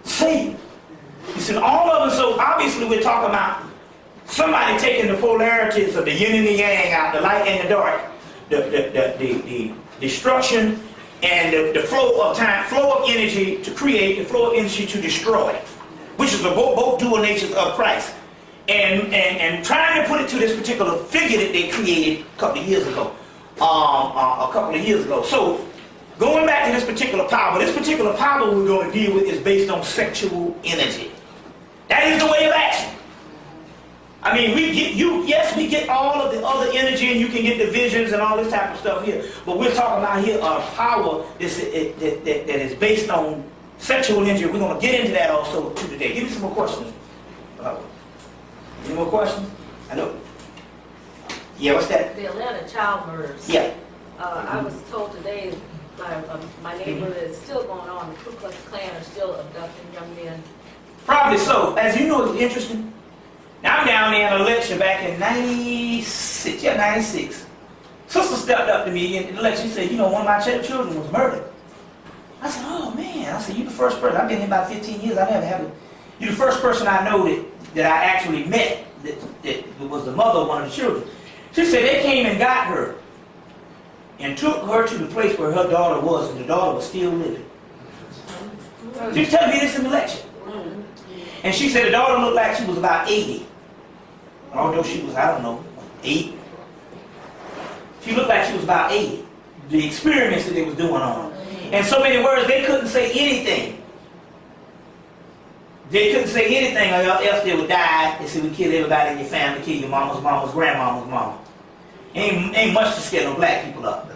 Satan. You see, all of them, so obviously we're talking about somebody taking the polarities of the yin and the yang out, the light and the dark, the destruction and the flow of time, flow of energy to create, the flow of energy to destroy, which is both dual natures of Christ. And trying to put it to this particular figure that they created a couple of years ago. So, going back to this particular power we're going to deal with is based on sexual energy. That is the way of action. I mean, we get all of the other energy, and you can get the visions and all this type of stuff here. But we're talking about here a power that is based on sexual energy. We're going to get into that also too today. Give me some more questions. Any more questions? I know. Yeah, what's that? The Atlanta child murders. Yeah. I was told today by my neighbor that it's still going on. The Ku Klux Klan are still abducting young men. Probably so. As you know, it's interesting. Now, I'm down there in a lecture back in 96. Yeah, 96. Sister stepped up to me in the lecture. She said, you know, one of my children was murdered. I said, oh man. I said, you the first person. I've been here about 15 years. I never have it. You're the first person I know that I actually met that was the mother of one of the children. She said they came and got her and took her to the place where her daughter was, and the daughter was still living. She was telling me this in the lecture. And she said the daughter looked like she was about 80. Although she was, I don't know, 8. She looked like she was about 80. The experiments that they was doing on her. In so many words, they couldn't say anything. They couldn't say anything or else they would die. They said, we kill everybody in your family, kill your mama's mama's grandmama's mama. Ain't much to scare no black people up.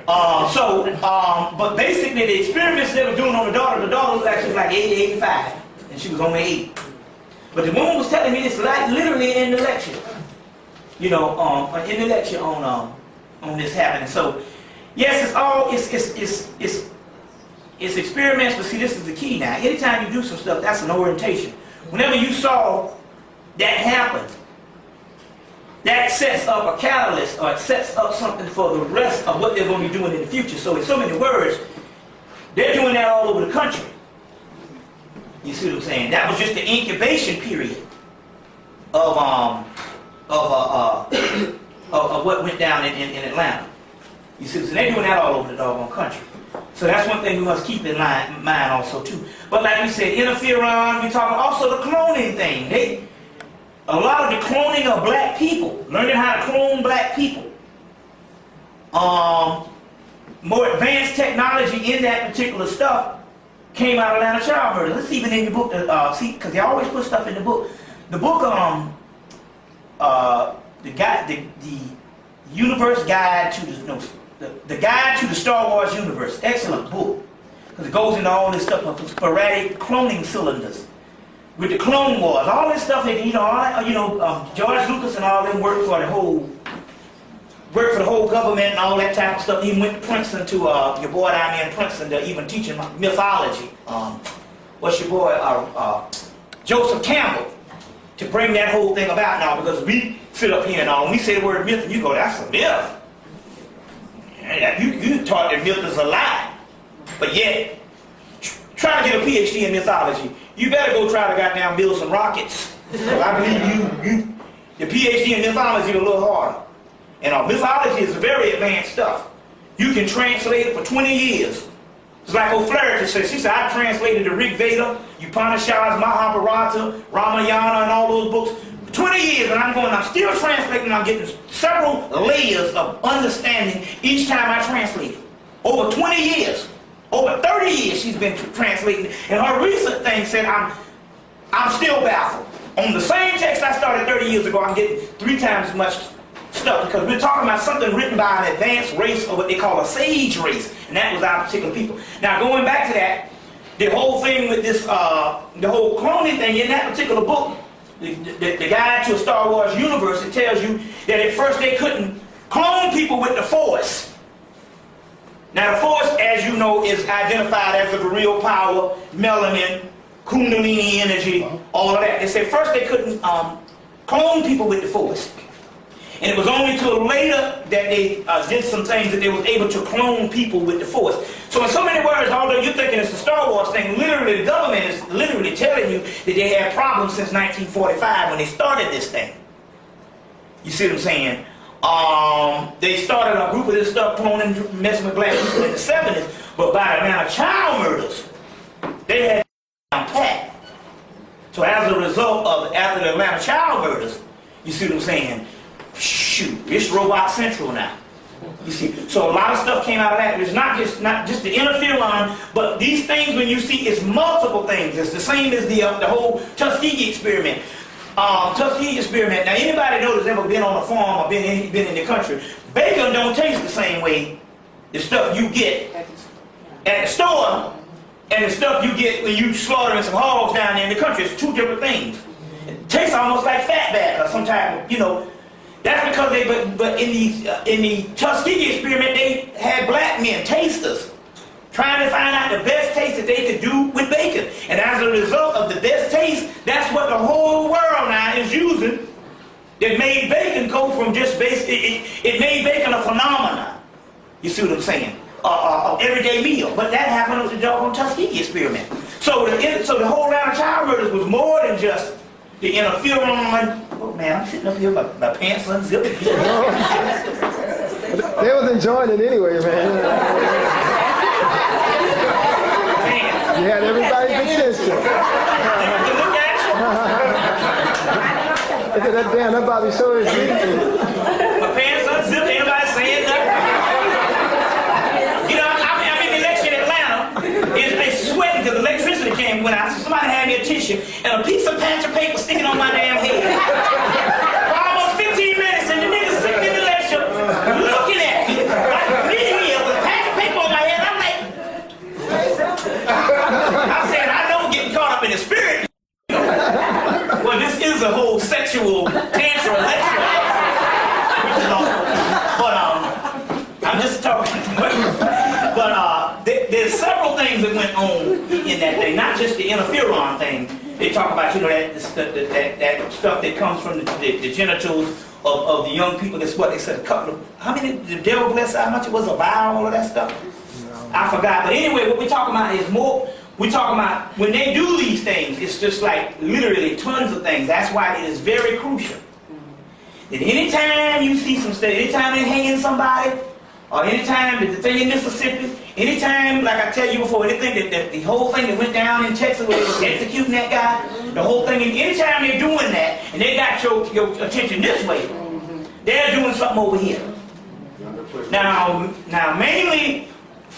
But basically the experiments they were doing on the daughter looked like she was like 80, 85. And she was only 8. But the woman was telling me this like literally in the lecture. You know, in the lecture on this happening. So yes, it's experiments, but see, this is the key now. Anytime you do some stuff, that's an orientation. Whenever you saw that happen, that sets up a catalyst, or it sets up something for the rest of what they're going to be doing in the future. So in so many words, they're doing that all over the country. You see what I'm saying? That was just the incubation period of what went down in Atlanta. You see what I'm saying? They're doing that all over the doggone country. So that's one thing we must keep in mind also too. But like we said, interferon, we talk about also the cloning thing. A lot of the cloning of black people, learning how to clone black people. More advanced technology in that particular stuff came out of Atlanta child murder. Let's even in the book, see, because they always put stuff in the book. The book, the universe guide to the guide to the Star Wars universe. Excellent book, because it goes into all this stuff of sporadic cloning cylinders. With the Clone Wars, all this stuff, George Lucas and all them worked for the whole government and all that type of stuff. He went to Princeton to your boy down there in Princeton to even teach him mythology. What's your boy Joseph Campbell, to bring that whole thing about now, because we sit up here and all, when we say the word myth, and you go, that's a myth. You taught that myth is a lie, but yet try to get a PhD in mythology. You better go try to goddamn build some rockets. I believe the PhD in mythology is a little harder. And mythology is very advanced stuff. You can translate it for 20 years. It's like O'Flaherty said. She said, I translated the Rig Veda, Upanishads, Mahabharata, Ramayana, and all those books for 20 years, and I'm still translating, and I'm getting several layers of understanding each time I translate it. Over 20 years. Over 30 years she's been translating, and her recent thing said, I'm still baffled. On the same text I started 30 years ago, I'm getting 3 times as much stuff, because we're talking about something written by an advanced race, or what they call a sage race, and that was our particular people. Now going back to that, the whole thing with this, the whole cloning thing, in that particular book, the Guide to a Star Wars Universe, it tells you that at first they couldn't clone people with the Force. Now the Force, as you know, is identified as the real power, melanin, Kundalini energy, all of that. They said first they couldn't clone people with the Force. And it was only till later that they did some things that they was able to clone people with the Force. So in so many words, although you're thinking it's a Star Wars thing, literally the government is literally telling you that they had problems since 1945 when they started this thing. You see what I'm saying? They started a group of this stuff, cloning, messing with black people in the 70s, but by the amount of child murders, they had packed. So as a result of, after the amount of child murders, you see what I'm saying? Shoot, it's Robot Central now. You see, so a lot of stuff came out of that. It's not just the interferon, but these things when you see, it's multiple things. It's the same as the whole Tuskegee experiment. Tuskegee experiment. Now anybody know that's ever been on a farm or been in the country, bacon don't taste the same way. The stuff you get at the store and the stuff you get when you slaughtering some hogs down there in the country, it's two different things. It tastes almost like fatback or some type of, you know. That's because but in the Tuskegee experiment, they had black men, tasters, trying to find out the best taste that they could do with bacon. And as a result of the best taste, that's what the whole world now is using. That made bacon go from just it made bacon a phenomenon. You see what I'm saying? Everyday meal. But that happened with the doggone Tuskegee experiment. So the whole round of child murders was more than just the interferon. Oh man, I'm sitting up here with my pants unzipped. They was enjoying it anyway, man. You had everybody's attention. That damn, that Bobby show is easy. My pants unzipped, anybody saying nothing? You know, I'm in the election in Atlanta. It's sweating because electricity came when somebody had me a tissue and a piece of pantry paper sticking on my damn head. For almost 15 minutes and the niggas sitting in the election looking at me like me here with a pantry paper on my head. I'm like, I said, I know getting caught up in the spirit. Well, this is a whole sexual tantrum lecture. But I'm just talking. But there's several things that went on in that thing, not just the interferon thing. They talk about, you know, that stuff that comes from the genitals of the young people. That's what they said. A couple of, how many? The devil bless how much it was a vial, all of that stuff. I forgot. But anyway, what we're talking about is more. We're talking about when they do these things, it's just like literally tons of things. That's why it is very crucial that anytime you see some stuff, anytime they're hanging somebody, or anytime the thing in Mississippi, anytime, like I tell you before, anything that the whole thing that went down in Texas where they was executing that guy, the whole thing, and anytime they're doing that, and they got your attention this way, they're doing something over here. Now mainly,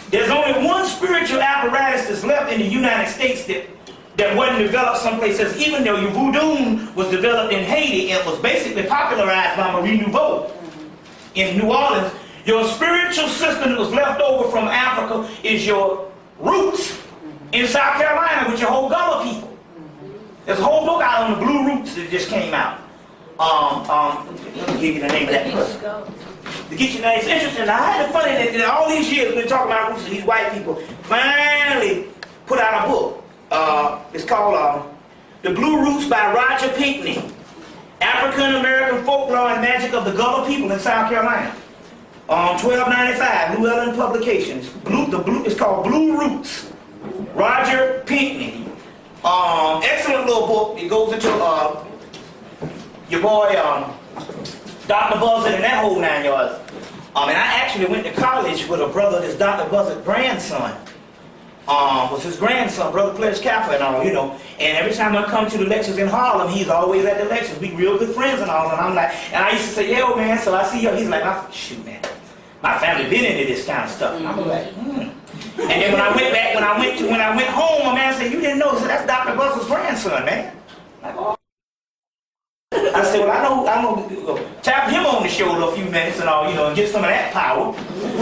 there's only one spiritual apparatus that's left in the United States that wasn't developed someplace else, even though your voodoo was developed in Haiti and was basically popularized by Marie Nouveau in New Orleans. Your spiritual system that was left over from Africa is your roots in South Carolina with your whole Gullah people. There's a whole book out on the blue roots that just came out. Let me give you the name of that person. To get you, now it's interesting. I had it funny that all these years we've been talking about roots and these white people finally put out a book. It's called The Blue Roots by Roger Pinckney. African American Folklore and Magic of the Gullah People in South Carolina. $12.95, New Ellen Publications. It's called Blue Roots. Roger Pinckney. Excellent little book. It goes into your boy Dr. Buzzard and that whole 9 yards. And I actually went to college with a brother, this Dr. Buzzard's grandson. Was his grandson, Brother Pledge Kappa and all, you know. And every time I come to the lectures in Harlem, he's always at the lectures. We real good friends and all. And I'm like, and I used to say, yo, man, so I see you. He's like, shoot, man, my family been into this kind of stuff. And I'm like, And then when I went home, my man said, you didn't know? He said, that's Dr. Buzzard's grandson, man. Like, oh. I said, well, I'm gonna tap him on the shoulder a few minutes and all, you know, and get some of that power.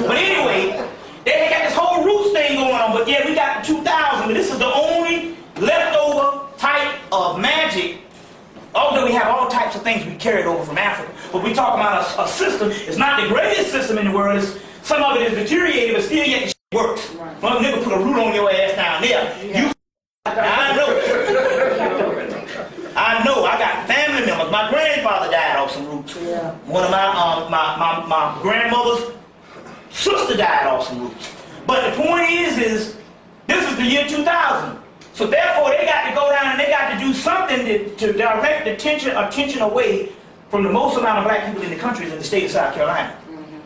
But anyway, they got this whole roots thing going on. But yeah, we got 2000, but this is the only leftover type of magic. Although we have all types of things we carried over from Africa, but we talk about a system. It's not the greatest system in the world. Some of it is deteriorated, but still yet it works. One nigga put a root on your ass down there. I know. I got family members. my grandfather died off some roots. Yeah. One of my grandmother's sister died off some roots. But the point is this is the year 2000. So therefore they got to go down and they got to do something to direct attention away from the most amount of black people in the country in the state of South Carolina.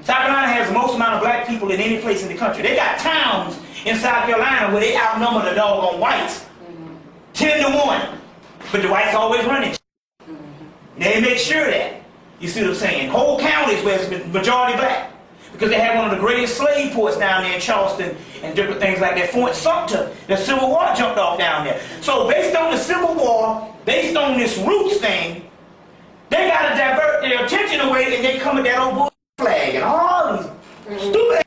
South Carolina has the most amount of black people in any place in the country. They got towns in South Carolina where they outnumber the doggone whites 10 to 1. But the whites always running. They make sure that. You see what I'm saying? Whole counties where it's majority black. Because they have one of the greatest slave ports down there in Charleston and different things like that. Fort Sumter, the Civil War jumped off down there. So based on the Civil War, based on this roots thing, they got to divert their attention away and they come with that old bull flag and all these stupid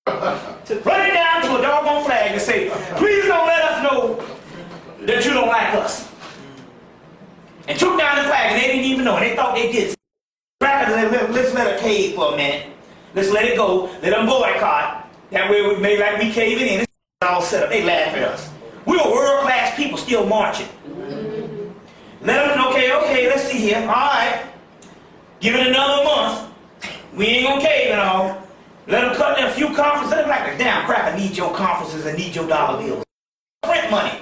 run it down to a doggone flag and say, please don't let us know that you don't like us. And took down the flag and they didn't even know. And they thought they did. Let's let it cave for a minute. Let's let it go. Let them boycott. That way we made like we caving in. It's all set up. They laugh at us. We were world-class people still marching. Let them, okay, let's see here. All right. Give it another month. We ain't gonna cave at all. Let them cut in a few conferences. They're like a damn cracker need your conferences and need your dollar bills. Print money.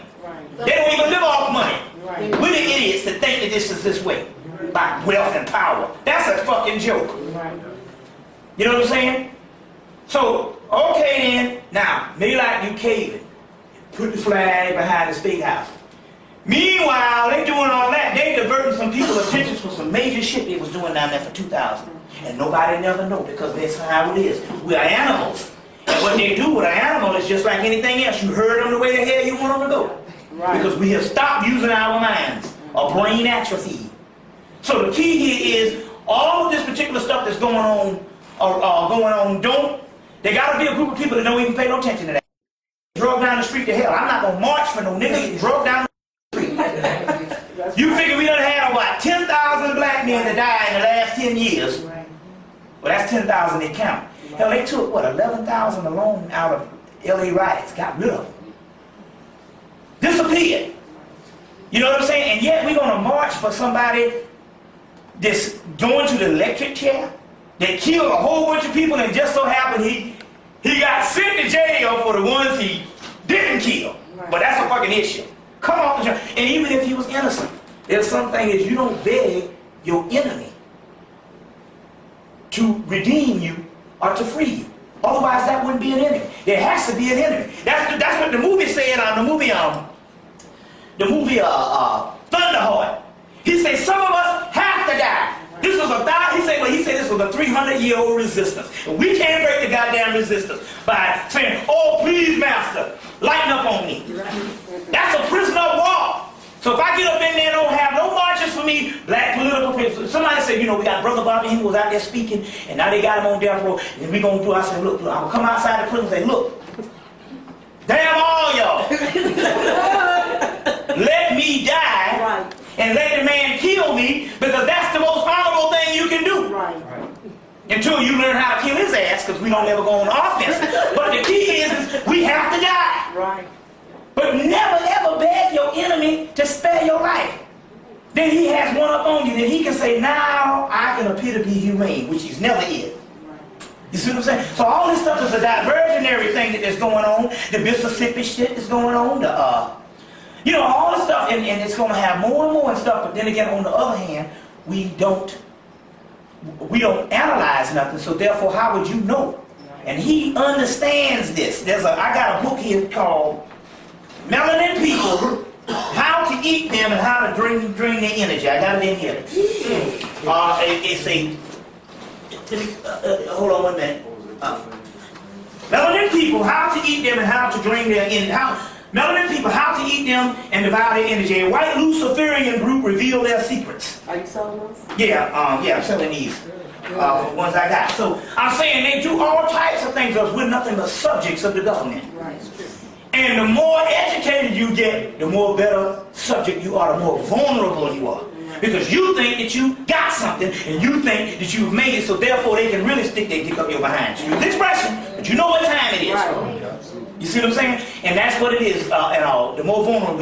They don't even live off money. We're the idiots that think that this is this way. By wealth and power. That's a fucking joke. You know what I'm saying? So, okay then. Now, maybe like you caving. Put the flag behind the State House. Meanwhile, they doing all that. They diverting some people's attention from some major shit they was doing down there for 2000. And nobody never know because that's how it is. We are animals. And what they do with an animal is just like anything else. You herd them the way the hell you want them to go. Because we have stopped using our minds. Or brain atrophy. So the key here is all of this particular stuff that's going on, they gotta be a group of people that don't even pay no attention to that. Drug down the street to hell. I'm not gonna march for no nigga getting drugged down the street. You figure we done had about 10,000 black men that died in the last 10 years. Well, that's 10,000 they count. Hell, they took, what, 11,000 alone out of LA riots, got rid of them. Disappeared. You know what I'm saying? And yet we're gonna march for somebody that's going to the electric chair. They killed a whole bunch of people and just so happened he got sent to jail for the ones he didn't kill. But that's a fucking issue. Come off the jail. And even if he was innocent, there's something is you don't beg your enemy to redeem you or to free you. Otherwise that wouldn't be an enemy. There has to be an enemy. That's what the movie said on the movie Thunderheart. He said some of us have to die. This was he said this was a 300-year-old resistance. And we can't break the goddamn resistance by saying, oh, please, master, lighten up on me. That's a prisoner of war. So if I get up in there and don't have no marches for me, black political prisoners. Somebody said, you know, we got Brother Bobby, he was out there speaking, and now they got him on death row, and we gonna do, I said, look, I'm gonna come outside the prison and say, look, damn all y'all. Let me die and let the man kill me because that's the most honorable thing you can do. Until you learn how to kill his ass because we don't ever go on offense. But the key is we have to die. But never ever beg your enemy to spare your life. Then he has one up on you that he can say, now I can appear to be humane, which he's never is. You see what I'm saying? So all this stuff is a diversionary thing that is going on. The Mississippi shit is going on. You know, all this stuff, and it's going to have more and more and stuff. But then again, on the other hand, we don't analyze nothing. So therefore, how would you know? And he understands this. I got a book here called Melanin People: How to Eat Them and How to Drain Their Energy. I got it in here. Hold on 1 minute. Melanin People: How to Eat Them and How to Drain Their Energy. Melanin People: How to Eat Them and Devour Their Energy. A white Luciferian group reveal their secrets. Are you selling those? Yeah, I'm selling these. The ones I got. So I'm saying they do all types of things because we're nothing but subjects of the government. And the more educated you get, the more better subject you are, the more vulnerable you are. Because you think that you got something, and you think that you've made it, so therefore they can really stick their dick up your behind. Use the expression, but you know what time it is. You see what I'm saying? And that's what it is. The more vulnerable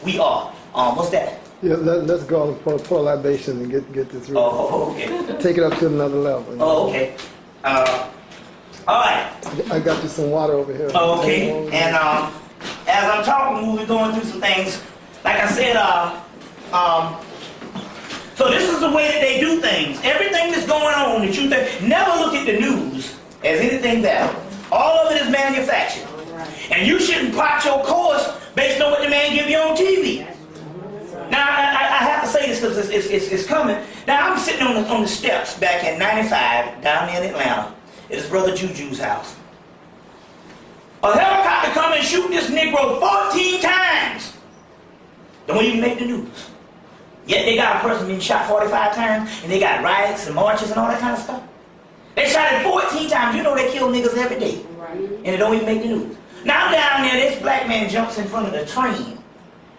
we are, what's that? Yeah, let's go and pour libation and get this real. Oh, okay. Take it up to another level. You know? Oh, okay. All right. I got you some water over here. Oh, okay. And as I'm talking, we'll be going through some things. Like I said, so this is the way that they do things. Everything that's going on that you think, never look at the news as anything better. All of it is manufactured. And you shouldn't plot your course based on what the man give you on TV. Now, I have to say this because it's coming. Now, I'm sitting on the steps back in 95 down in Atlanta at his brother Juju's house. A helicopter come and shoot this Negro 14 times. Don't even make the news. Yet they got a person being shot 45 times, and they got riots and marches and all that kind of stuff. They shot it 14 times. You know they kill niggas every day. Right. And it don't even make the news. Now down there, this black man jumps in front of the train.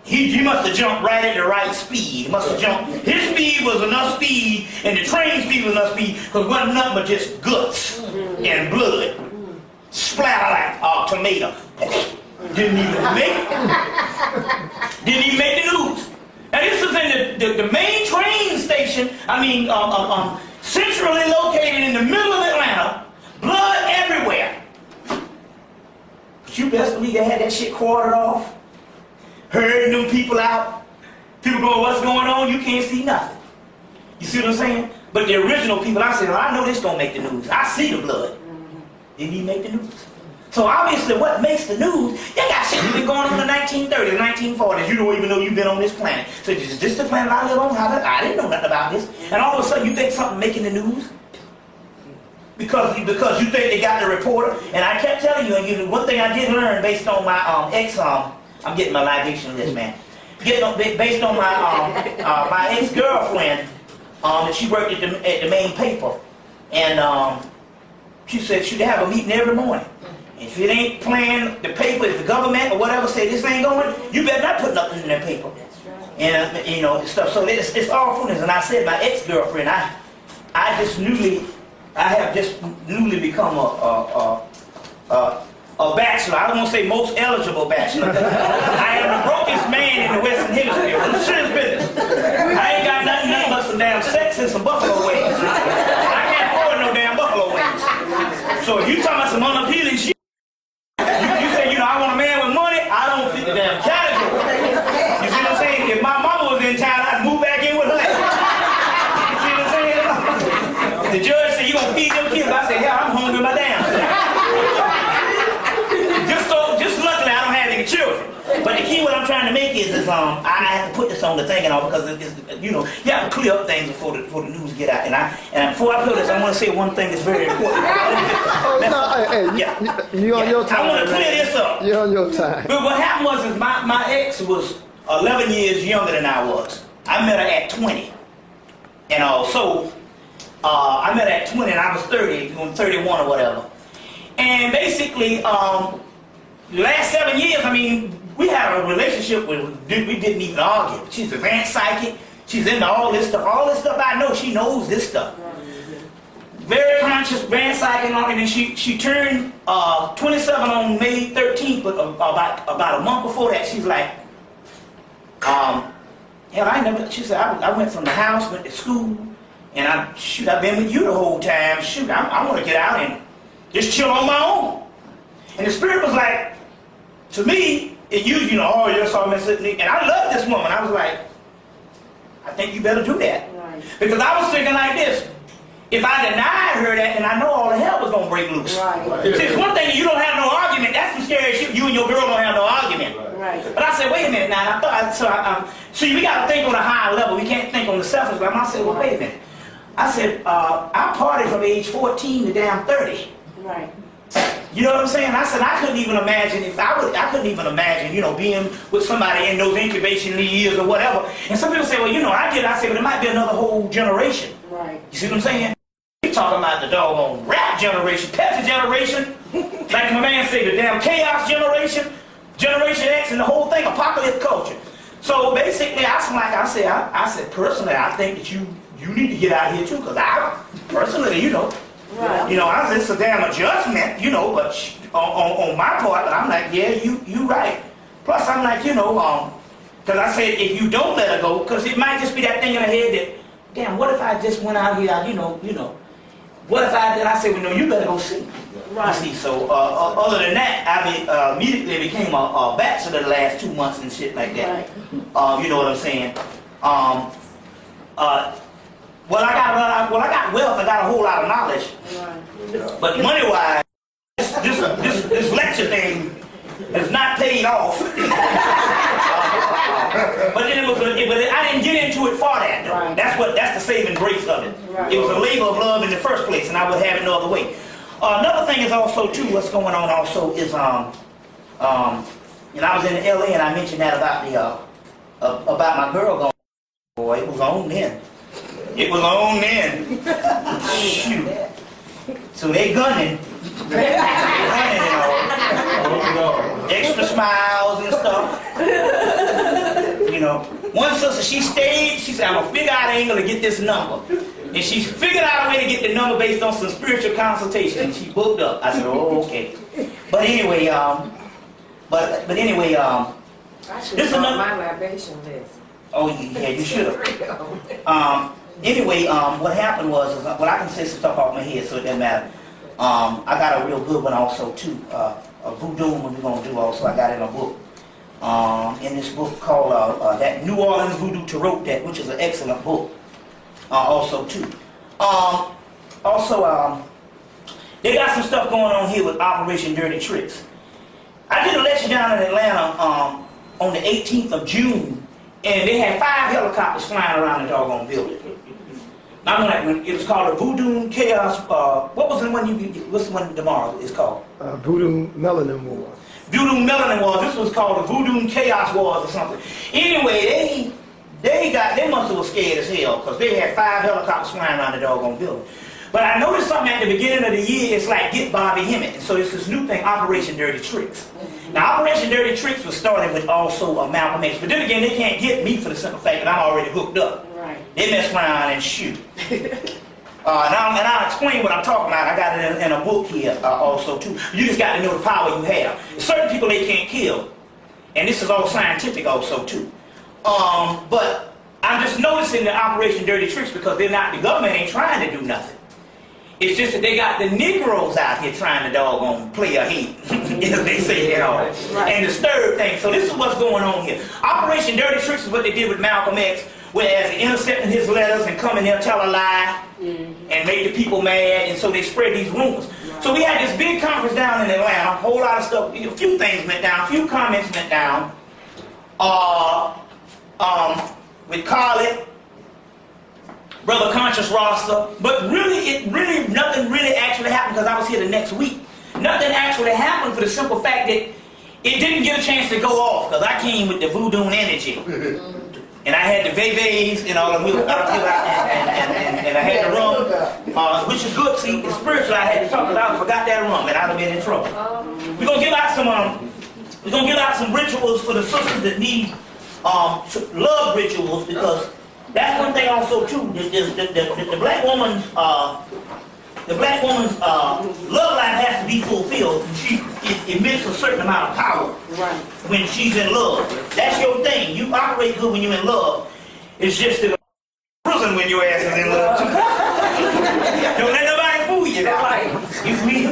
He must have jumped right at the right speed. He must have jumped. His speed was enough speed, and the train speed was enough speed, because it wasn't nothing but just guts and blood. Splatter like tomato. Didn't even make the news. Now this is in the main train station, centrally located in the middle of Atlanta, blood everywhere. But you best believe they had that shit quartered off, herding them people out. People go, what's going on? You can't see nothing. You see what I'm saying? But the original people, I said, well, I know this don't make the news. I see the blood. Didn't even make the news. So obviously what makes the news, you got shit that's been going on in the 1930s, 1940s. You don't even know you've been on this planet. So is this the planet I live on? I didn't know nothing about this. And all of a sudden you think something making the news? Because you think they got the reporter. And I kept telling you, and one thing I did learn based on my I'm getting my libation list, man. Based on my my ex-girlfriend, that she worked at the main paper. And she said she'd have a meeting every morning. If it ain't playing the paper, if the government or whatever say this ain't going, you better not put nothing in that paper. And you know, stuff. So it's all foolishness. And I said my ex-girlfriend, I have just newly become a bachelor. I don't want to say most eligible bachelor. I am the brokest man in the Western Hemisphere. It's serious business. I ain't got nothing but some damn sex and some buffalo wings. I can't afford no damn buffalo wings. So if you talking about some unappealing shit, you say, you know, I want a man with money, I don't fit the damn category. You see what I'm saying? If my mama was in town, I'd move back in with her. You see what I'm saying? The judge said, you gonna feed them kids? I said, hell, I'm hungry my damn self. Just luckily I don't have any children. But the key what I'm trying to make is I have to put this on the thing and all because it's, you know, you have to clear up things before the news get out. And before I put this, I want to say one thing that's very important. You on your time. I want to clear this up. You're on your time. But what happened was my ex was 11 years younger than I was. I met her at 20. And so I met her at 20 and I was 30, 31 or whatever. And basically, the last 7 years, I mean, we had a relationship where we didn't even argue. She's advanced psychic. She's into all this stuff. All this stuff I know, she knows this stuff. Very conscious, advanced psychic, and then she turned 27 on May 13th, but about a month before that, she's like, hell, she said, I went from the house, went to school, and I've been with you the whole time. Shoot, I want to get out and just chill on my own. And the spirit was like, to me, it used, you know, oh, you're so missing. And I loved this woman. I was like, I think you better do that. Right. Because I was thinking like this, if I denied her that, then I know all the hell was going to break loose. Right. See, it's one thing, you don't have no argument. That's some scary shit. You and your girl don't have no argument. Right. But I said, wait a minute now. See, we got to think on a higher level. We can't think on the selfish level. I said, well, wait a minute. I said, I partied from age 14 to damn 30. Right. You know what I'm saying? I said I couldn't even imagine I couldn't even imagine, you know, being with somebody in those incubation years or whatever. And some people say, well, you know, I say, but it might be another whole generation. Right. You see what I'm saying? We talking about the doggone rap generation, Pepsi generation, like my man said, the damn chaos generation, Generation X, and the whole thing, apocalypse culture. So basically, I said personally, I think that you need to get out here too, because I personally, you know. Right. You know, it's a damn adjustment, you know, but on my part, I'm like, yeah, you right. Plus, I'm like, you know, Because I said, if you don't let her go, because it might just be that thing in her head that, damn, what if I just went out here, you know, what if I did? I said, well, no, you better go see. Right. See, so other than that, I immediately became a bachelor the last 2 months and shit like that. Right. You know what I'm saying? Well, I got wealth. I got a whole lot of knowledge. Right. But money-wise, this lecture thing is not paid off. But then I didn't get into it for that. Right. That's the saving grace of it. Right. It was a labor of love in the first place, and I would have it no other way. Another thing is also too, what's going on also is I was in LA and I mentioned that about my girl going. Boy, it was on then. It was on then. Shoot. So they gunning. They gunning and all. Extra smiles and stuff. You know, one sister, she stayed, she said, I'm gonna figure out an angle to get this number. And she figured out a way to get the number based on some spiritual consultation. And she booked up. I said, oh, okay. But anyway, this is another my libation list. Oh yeah, you should have. Anyway, what happened was, well, I can say some stuff off my head, so it doesn't matter. I got a real good one also too. A voodoo one we're gonna do also. I got in a book. In this book called that New Orleans Voodoo Tarot Deck, which is an excellent book. Also too. They got some stuff going on here with Operation Dirty Tricks. I did a lecture down in Atlanta on the 18th of June, and they had 5 helicopters flying around the doggone building. Now, it was called the Voodoo Chaos. What was the one what's the one tomorrow is called? Voodoo Melanin War. Voodoo Melanin Wars. This was called the Voodoo Chaos Wars or something. Anyway, they must have was scared as hell because they had 5 helicopters flying around the doggone building. But I noticed something at the beginning of the year. It's like Get Bobby Hemmitt. And so it's this new thing, Operation Dirty Tricks. Now, Operation Dirty Tricks was started with also Malcolm X. But then again, they can't get me for the simple fact that I'm already hooked up. Right. They mess around and shoot. I'll explain what I'm talking about. I got it in a book here also too. You just got to know the power you have. Certain people they can't kill. And this is all scientific also too. But I'm just noticing the Operation Dirty Tricks because the government ain't trying to do nothing. It's just that they got the Negroes out here trying to doggone play a hate, as they say, you know, and disturb things. So this is what's going on here. Operation Dirty Tricks is what they did with Malcolm X, whereas they intercepted his letters and come in there, tell a lie, and make the people mad, and so they spread these rumors. So we had this big conference down in Atlanta, a whole lot of stuff, a few things went down, a few comments went down. With Khaled, Brother Conscious Roster, but nothing really actually happened because I was here the next week. Nothing actually happened for the simple fact that it didn't get a chance to go off because I came with the voodoo energy. And I had the Vevés and all the and I had the rum, which is good. See, it's spiritual. I had to talk about it. I forgot that rum, and I'd have been in trouble. We're gonna give out some rituals for the sisters that need love rituals because that's one thing also too. The black woman's love life has to be fulfilled. She emits a certain amount of power when she's in love. That's your thing. You operate good when you're in love. It's just that prison when your ass is in love too. Don't let nobody fool you now.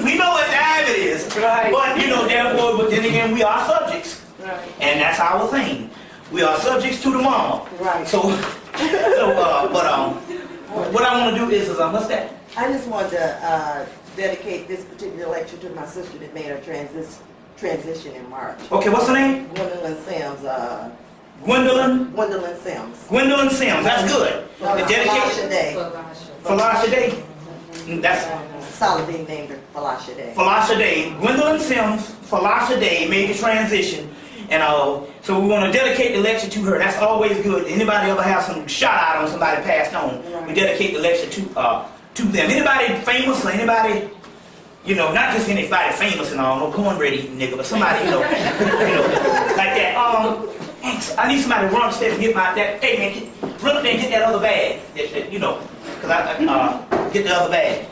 We know what time it is. But you know, therefore, but then again, we are subjects. And that's our thing. We are subjects to the mama. So what I want to do is what's that? I just want to dedicate this particular lecture to my sister that made her transition in March. Okay, what's her name? Gwendolyn Sims. Gwendolyn Sims. Gwendolyn Sims. That's good. Falasha Day. Falasha Day. That's Saladin named her Falasha Day. Falasha Day. Gwendolyn Sims. Falasha Day made the transition. And so we want to dedicate the lecture to her. That's always good. Anybody ever have some shout out on somebody passed on? We dedicate the lecture to them. Anybody famous or anybody, you know, not just anybody famous and all, no cornbread eating nigga, but somebody, you know, like that. I need somebody to run upstairs and get hey man, run up there and get that other bag, you know, because I get the other bag.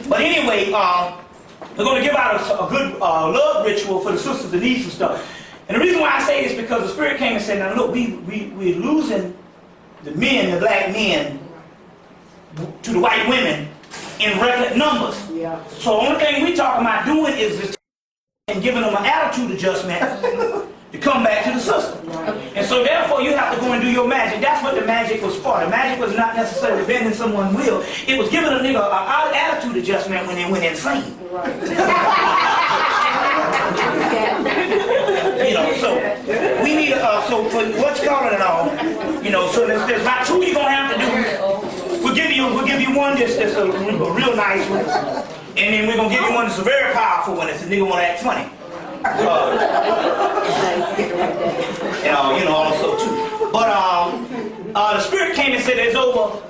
But anyway, we're going to give out a good love ritual for the sisters that need some stuff. And the reason why I say this is because because the Spirit came and said, now look, we're losing the men, the black men, to the white women in record numbers. Yeah. So the only thing we talking about doing is just and giving them an attitude adjustment to come back to the system. And so therefore you have to go and do your magic. That's what the magic was for. The magic was not necessarily bending someone's will. It was giving a nigga an attitude adjustment when they went insane. Right. You know, so we need so for what you call it and all, you know, so there's about two you're gonna have to do. We'll give you one that's a real nice one, and then we're gonna give you one that's a very powerful one. If the nigga wanna act funny. You know, also too. But the Spirit came and said there's over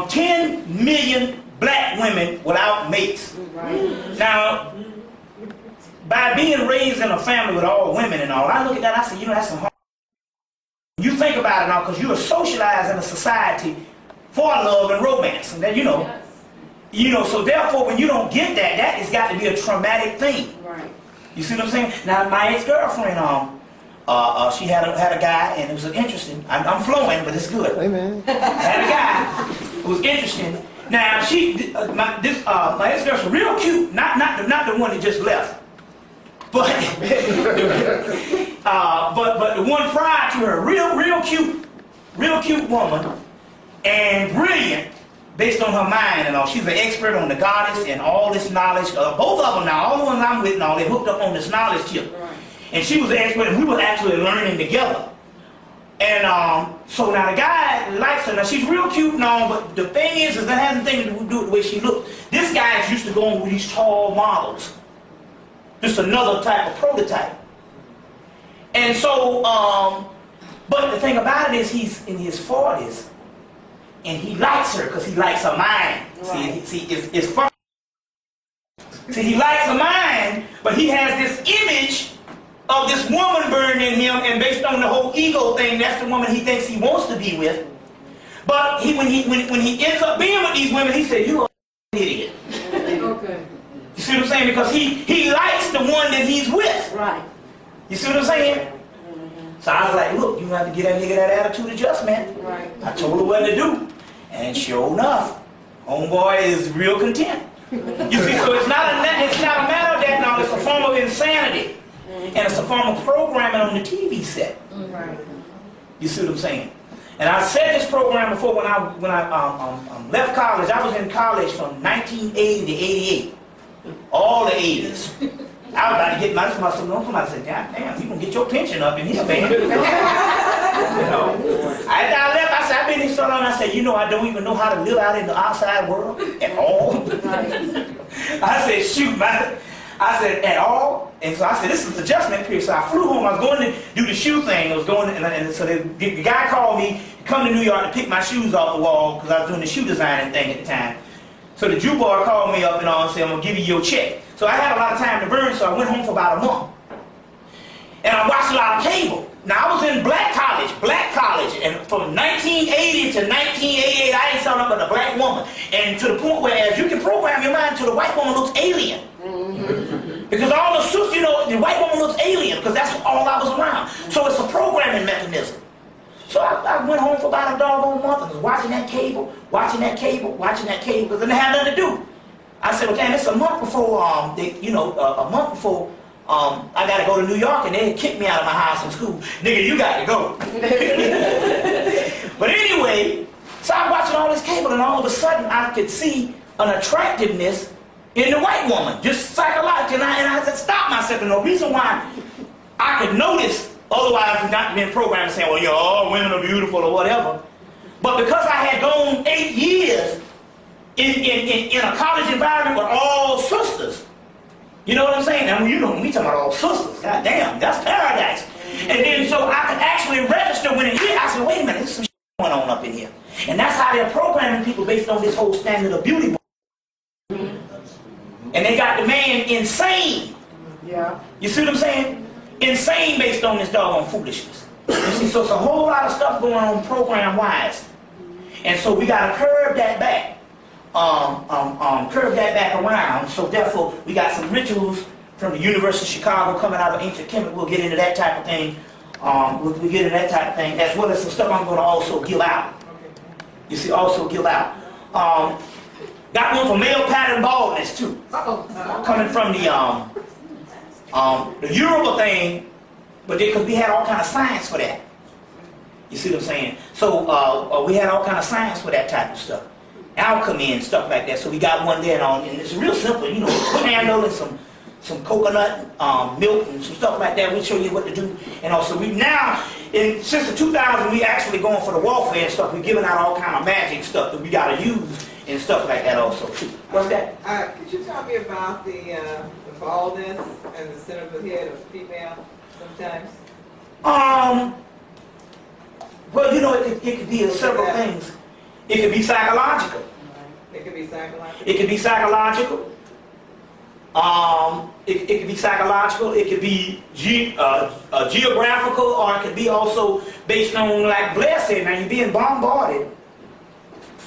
10 million black women without mates. Now, by being raised in a family with all women and all, I look at that, I say, you know, that's some hard. You think about it now, because you are socialized in a society for love and romance, and then you know, so therefore when you don't get that, that has got to be a traumatic thing. Right. You see what I'm saying? Now my ex-girlfriend, she had a guy, and it was interesting. I'm flowing, but it's good. Amen. Had a guy who was interesting. Now my ex-girlfriend, real cute, not the one that just left. But but the one prior to her, real cute woman, and brilliant based on her mind and all. She's an expert on the goddess and all this knowledge. Both of them now, all the ones I'm with now, they hooked up on this knowledge tip. And she was an expert, and we were actually learning together. And so now the guy likes her. Now she's real cute and all, but the thing is that has nothing to do with the way she looks. This guy is used to going with these tall models. Just another type of prototype. And so, but the thing about it is he's in his 40s, and he likes her because he likes her mind. Right. See, it's fun. See, he likes her mind, but he has this image of this woman burning in him, and based on the whole ego thing, that's the woman he thinks he wants to be with. But when he ends up being with these women, he said, "You are an idiot." Okay. You see what I'm saying? Because he likes the one that he's with. Right. You see what I'm saying? So I was like, look, you have to get that nigga that attitude adjustment. Right. I told her what to do. And sure enough, homeboy is real content. You see, so it's not a matter of that now, it's a form of insanity. And it's a form of programming on the TV set. Right. You see what I'm saying? And I said this program before when I left college. I was in college from 1980 to 88. All the 80s. I was about to get myself somebody said, God damn, you gonna get your pension up in here, man. You know. After I left, I said, I've been here so long, I said, you know, I don't even know how to live out in the outside world at all. I said, shoot, man. I said, at all? And so I said, this is adjustment period. So I flew home. I was going to do the shoe thing. I was going, and so the guy called me to come to New York to pick my shoes off the wall because I was doing the shoe designing thing at the time. So the Jew boy called me up and all and said, I'm going to give you your check. So I had a lot of time to burn, so I went home for about a month. And I watched a lot of cable. Now I was in black college, and from 1980 to 1988, I ain't saw nothing but a black woman. And to the point where as you can program your mind to the white woman looks alien. Because all the suits, you know, the white woman looks alien, because that's all I was around. So it's a programming mechanism. So I went home for about a doggone month and was watching that cable, because I didn't have nothing to do. I said, okay, it's a month before, I got to go to New York, and they kicked me out of my house in school. Nigga, you got to go. But anyway, so I'm watching all this cable, and all of a sudden I could see an attractiveness in the white woman, just psychologically, and I had to stop myself. And the reason why I could notice, otherwise we've not been programmed saying, well, all women are beautiful or whatever. But because I had gone 8 years in a college environment with all sisters, you know what I'm saying? Now, you know, when we talk about all sisters, god damn, that's paradise. And then so I could actually register when it hit. I said, wait a minute, there's some shit going on up in here. And that's how they're programming people based on this whole standard of beauty. And they got the man insane. Yeah. You see what I'm saying? Insane based on this doggone foolishness. You see, so it's a whole lot of stuff going on program-wise. And so we got to curve that back. Curve that back around. So therefore, we got some rituals from the University of Chicago coming out of ancient Kemet. We'll get into that type of thing. We get in that type of thing, as well as some stuff I'm going to also give out. You see, also give out. Got one for male pattern baldness too. Coming from the Europa thing, but because we had all kind of science for that. You see what I'm saying? So we had all kind of science for that type of stuff. Alchemy and stuff like that. So we got one there, and it's real simple. You know, candle and some coconut milk and some stuff like that. We'll show you what to do. And also we now, since the 2000, we actually going for the warfare and stuff. We're giving out all kind of magic stuff that we got to use and stuff like that also. What's that? Could you tell me about the baldness and the center of the head of female sometimes? Well, you know, it could be several things. It could be psychological. It could be psychological. It could be psychological. It could be psychological. It could be geographical, or it could be also based on, like Blair said, now you're being bombarded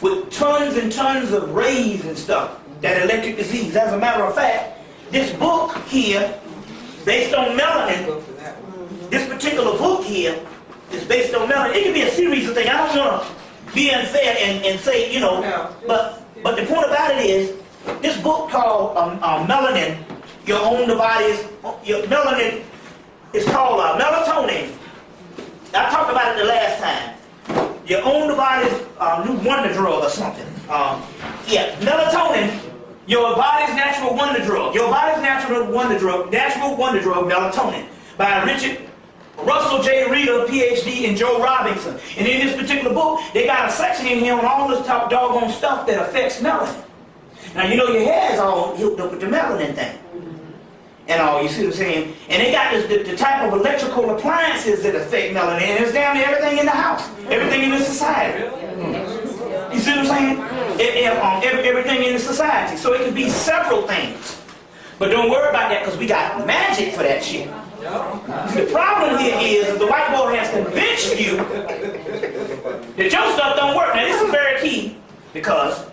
with tons and tons of rays and stuff, that electric disease. As a matter of fact, this book here, based on melanin, this particular book here is based on melanin. It could be a series of things. I don't want to be unfair and say, you know, but the point about it is, this book called Melanin, Your Own the Body's, your melanin is called melatonin. I talked about it the last time. Your Own the Body's new wonder drug or something. Yeah, melatonin, your body's natural wonder drug. Your body's natural wonder drug, melatonin, by Russell J. Reeder, PhD, and Joe Robinson. And in this particular book, they got a section in here on all this top doggone stuff that affects melanin. Now, you know your hair is all hooked up with the melanin thing. And all, you see what I'm saying? And they got the type of electrical appliances that affect melanin. And it's down to everything in the house. Everything in the society. You see what I'm saying? Everything in the society. So it could be several things. But don't worry about that, because we got magic for that shit. The problem here is the white boy has convinced you that your stuff don't work. Now this is very key, because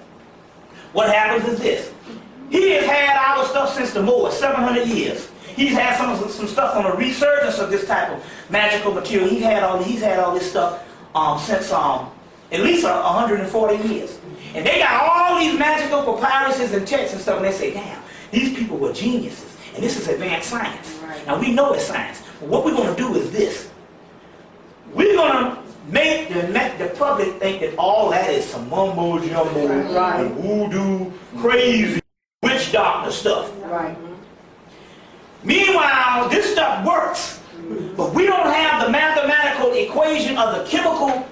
what happens is this. He has had our stuff since the Moors, 700 years. He's had some stuff on a resurgence of this type of magical material. He's had all this stuff since at least 140 years. And they got all these magical papyruses and texts and stuff, and they say, damn, these people were geniuses. And this is advanced science. Now we know it's science. But what we're going to do is this. We're going to make the public think that all that is some mumbo jumbo, and voodoo, crazy, witch doctor stuff. Meanwhile, this stuff works, but we don't have the mathematical equation or the chemical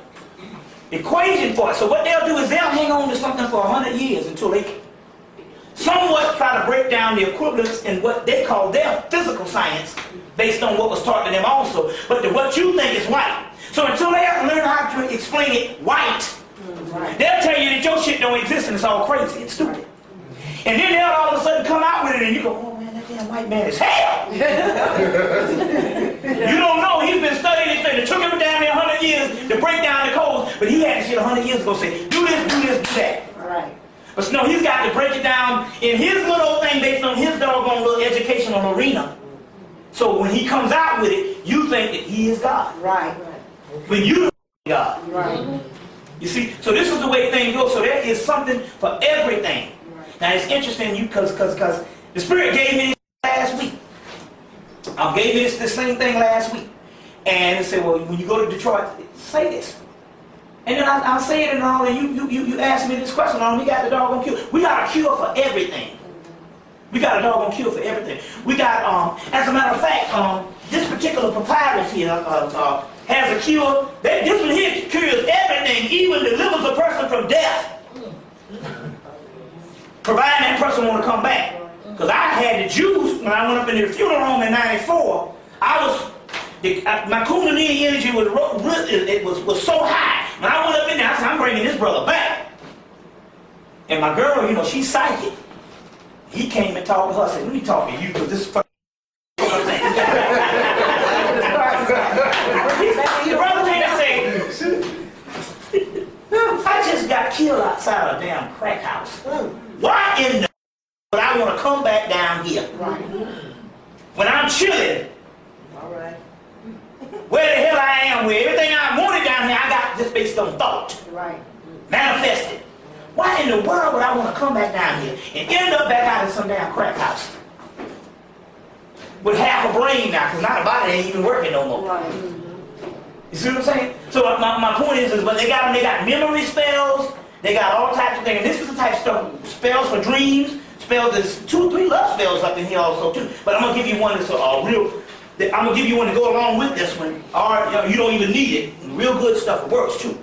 equation for it. So what they'll do is they'll hang on to something for 100 years until they somewhat try to break down the equivalence in what they call their physical science, based on what was taught to them also. But what you think is white. So until they have to learn how to explain it white, they'll tell you that your shit don't exist and it's all crazy and stupid. And then they'll all of a sudden come out with it and you go, oh man, that damn white man is hell. You don't know, he's been studying this thing. It took him down there 100 years to break down the codes, but he had shit 100 years ago say, do this, do that. But no, he's got to break it down in his little thing based on his doggone little educational arena. So when he comes out with it, you think that he is God. When you God. You see, so this is the way things go. So there is something for everything. Now it's interesting, because the Spirit gave me this last week. Gave me this same thing last week. And it said, well, when you go to Detroit, say this. And then I say it and all, and you ask me this question, we got the doggone cure. We got a cure for everything. We got a doggone cure for everything. We got, as a matter of fact, this particular papyrus here has a cure. This one here cures everything, even delivers a person from death. Providing that person want to come back. Because I had the Jews, when I went up in their funeral home in '94, my Kundalini energy was so high. When I went up in there, I said, I'm bringing this brother back. And my girl, you know, she's psychic. He came and talked to her. I said, let me talk to you, because this is fucking thing. The brother came and said, I just got killed outside a damn crack house. Why in the but I want to come back down here? When I'm chilling, where the I am, where everything I wanted down here, I got just based on thought. Right. Manifested. Why in the world would I want to come back down here and end up back out in some damn crack house? With half a brain now, because now the body ain't even working no more. Right. You see what I'm saying? So my point is but they got memory spells, they got all types of things. And this is the type of stuff, spells for dreams, spells, there's 2 or 3 love spells up in here also too. But I'm going to give you one that's I'm going to give you one to go along with this one, or you don't even need it. Real good stuff, it works too.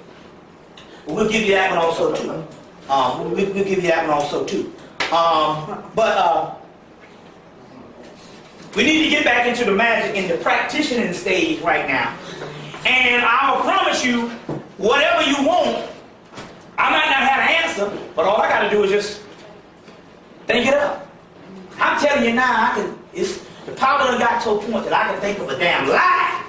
But we'll give you that one also too. We'll give you that one also too. We need to get back into the magic in the practicing stage right now. And I'll promise you, whatever you want, I might not have an answer, but all I got to do is just think it up. I'm telling you now, the power done got to a point that I can think of a damn lie.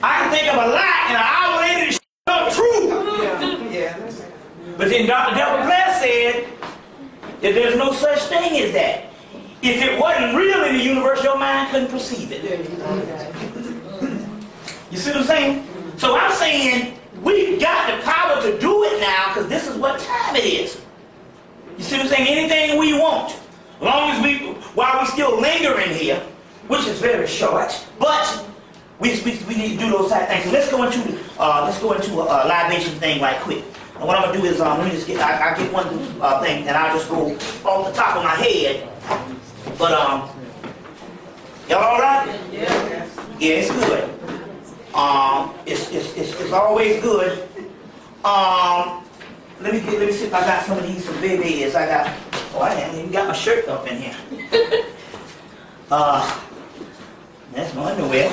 I can think of a lie, and an hour later, the shit come true. Yeah. But then Dr. Delbert Blair said that there's no such thing as that. If it wasn't real in the universe, your mind couldn't perceive it. You see what I'm saying? So I'm saying we got the power to do it now because this is what time it is. You see what I'm saying? Anything we want. As long as while we still lingering here, which is very short, but we need to do those type of things. So let's go into a libation thing right quick. And what I'm gonna do is let me just I get one thing and I'll just go off the top of my head. But y'all all right? Yeah. Yeah, it's good. It's always good. Let me see if I got some of these some babies. I haven't even got my shirt up in here. That's my underwear.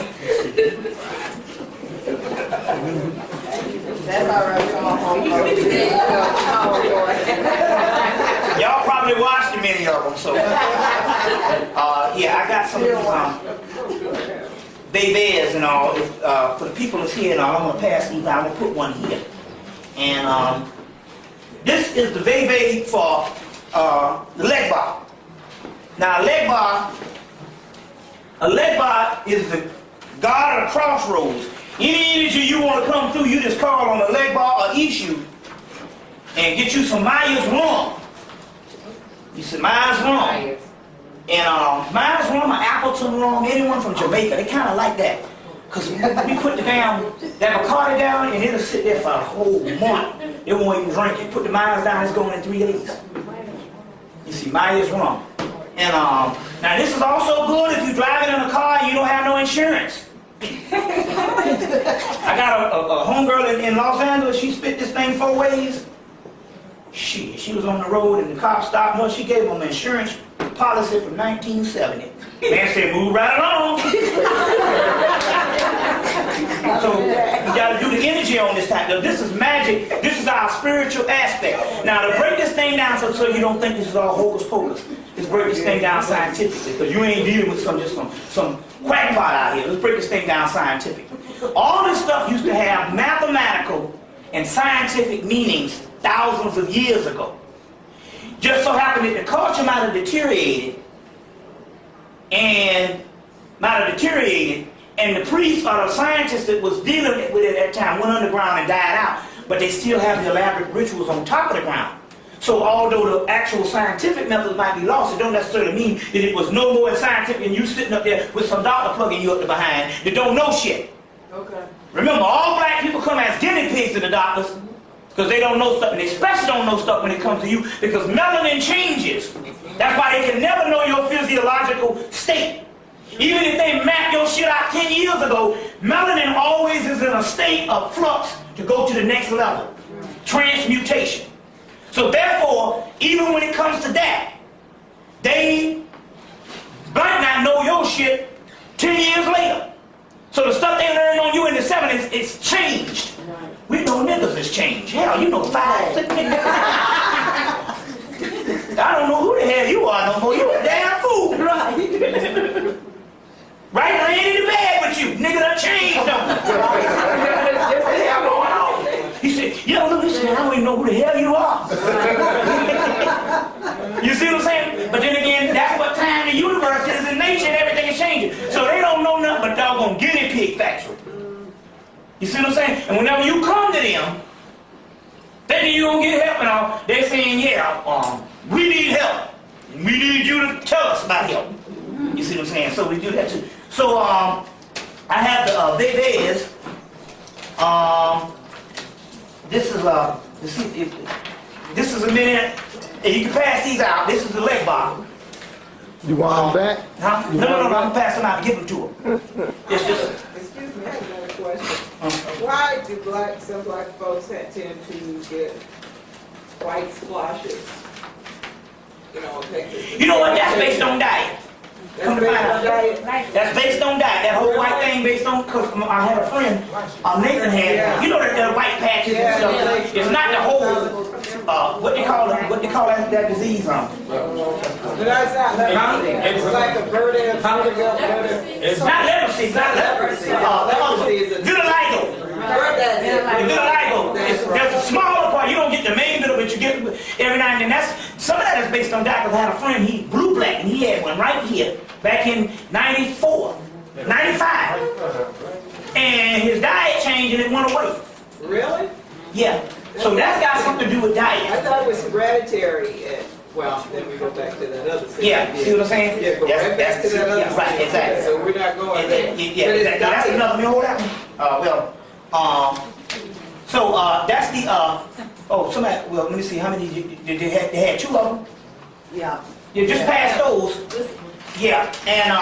That's all right. Come on home. Y'all probably watched many of them, so yeah, I got some of these babies and all. For the people that's here and all, I'm gonna pass these out. I'm gonna put one here, and this is the baby for the leg bar. Now, a leg bar is the God of the crossroads. Any energy you want to come through, you just call on a leg bar or issue and get you some Myers rum. You said Myers rum. And Myers rum or Appleton rum, anyone from Jamaica, they kind of like that. Because we put that Bacardi down and it'll sit there for a whole month. It won't even drink it. Put the Myers down, it's going in 3 days. You see, Myers rum. And now this is also good if you're driving in a car and you don't have no insurance. I got a homegirl in Los Angeles. She spit this thing 4 ways. She was on the road and the cop stopped her. She gave them an insurance policy from 1970. Man said, move right along. So you got to do the energy on this type. Now, this is magic. This is our spiritual aspect. Now to break this thing down so you don't think this is all hocus pocus. Let's break this thing down scientifically, because you ain't dealing with some quackpot out here. Let's break this thing down scientifically. All this stuff used to have mathematical and scientific meanings thousands of years ago. Just so happened that the culture might have deteriorated, and the priests or the scientists that was dealing with it at that time went underground and died out, but they still have the elaborate rituals on top of the ground. So although the actual scientific methods might be lost, it don't necessarily mean that it was no more scientific and you sitting up there with some doctor plugging you up the behind that don't know shit. Okay. Remember, all black people come as guinea pigs to the doctors because they don't know stuff, and they especially don't know stuff when it comes to you because melanin changes. That's why they can never know your physiological state. Even if they map your shit out 10 years ago, melanin always is in a state of flux to go to the next level. Transmutation. So therefore, even when it comes to that, they might not know your shit 10 years later. So the stuff they learned on you in the 70s, it's changed. We know niggas has changed. Hell, you know 5, 6 niggas. I don't know who the hell you are no more. You a damn fool. Right? Right? I ain't in the bed with you. Nigga done changed them. What the hell going on? He said, yo, look, I don't even know who the hell you are. You see what I'm saying? But then again, that's what time the universe is in nature and everything is changing. So they don't know nothing but doggone guinea pig factory. You see what I'm saying? And whenever you come to them, thinking you don't get help and all, they're saying, yeah, we need help. We need you to tell us about help. You see what I'm saying? So we do that too. So I have the big beds. This is a minute, and you can pass these out. This is the leg box. You want them back? Huh? No, I'm gonna pass them out and give them to them. It's just. Excuse me, I have another question. Why do some black folks tend to get white splashes? You know what? That's based on diet. That's based on diet? That's based on diet. That whole white thing based on, because I had a friend, Nathan had, you know that the white patches and stuff. It's not the whole, what they call that disease on. But that's not leprosy. It's like a bird in a It's not leprosy. It's not leprosy. Vitiligo. Vitiligo. There's a smaller part. You don't get the main middle, but you get every now and then. Some of that is based on diet. Because I had a friend, he blue black, and he had one right here back in 94, 95. And his diet changed and it went away. Really? Yeah. So that's got something to do with diet. I thought it was hereditary. Well, then we go back to that other thing. Yeah, see what I'm saying? Yeah, go right back to that other yeah, right, thing. exactly. So we're not going there. Yeah, exactly. That's another, you hold that one? That's the, somebody, well, let me see, how many, they had two of them? Yeah. You just pass those. Yeah, and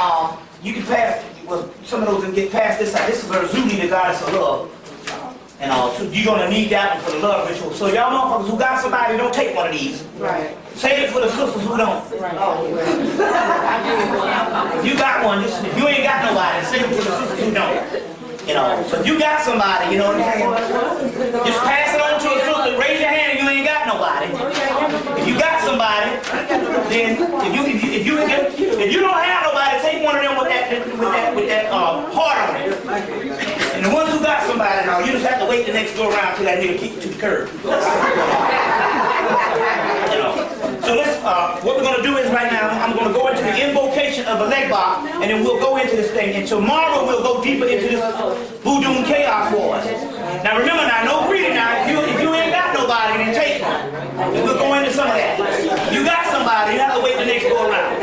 you can pass, well, some of those and get past this side. This is Zuni, the goddess of love. And so you're gonna need that one for the love ritual. So y'all motherfuckers who got somebody, don't take one of these. Right. Save it for the sisters who don't. Right. If you got one, if you ain't got nobody, save it for the sisters who don't. So if you got somebody, you know what I'm saying? Just pass it on to a sister, raise your hand if you ain't got nobody. If you got somebody, then if you don't have nobody, take one of them with that heart on it. And the ones who got somebody now, you just have to wait the next go around till that nigga kick you to the curb. So let's, what we're gonna do is right now, I'm gonna go into the invocation of the leg box, and then we'll go into this thing. And tomorrow we'll go deeper into this voodoo and chaos wars. Now remember now, no greeting now. If you ain't got nobody, then take one. And we'll go into some of that. If you got somebody, you have to wait the next go around.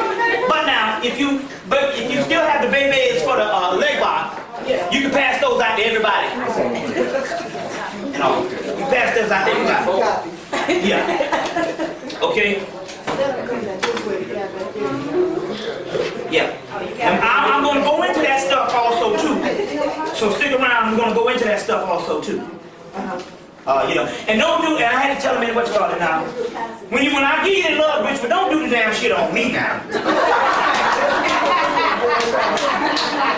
But now, if you still have the babies for the leg box, you can pass those out to everybody. You pass those out to everybody. Yeah. Okay. Yeah. And I'm going to go into that stuff also too. So stick around. I'm going to go into that stuff also too. And don't do. And I had to tell them what you call it now. When I give you the love ritual, don't do the damn shit on me now.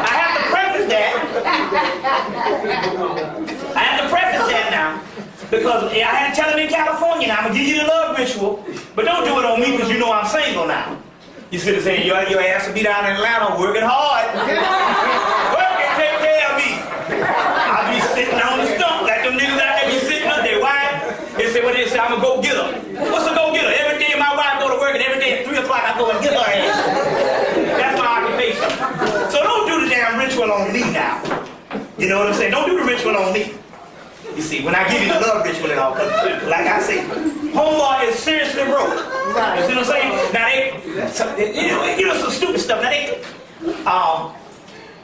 I have to preface that now. Because I had to tell them in California now, I'm going to give you the love ritual, but don't do it on me because you know I'm single now. You see what I'm saying? Your ass will be down in Atlanta working hard. Working, take care of me. I'll be sitting on the stump like them niggas out there be sitting up there. Why? They say, I'm going to go get her. What's a go get her? Every day my wife go to work and every day at 3 o'clock I go and get her ass. That's my occupation. So don't do the damn ritual on me now. You know what I'm saying? Don't do the ritual on me. You see, when I give you the love ritual and all, like I say, homeboy is seriously broke. You see what I'm saying? Now you know some stupid stuff. Now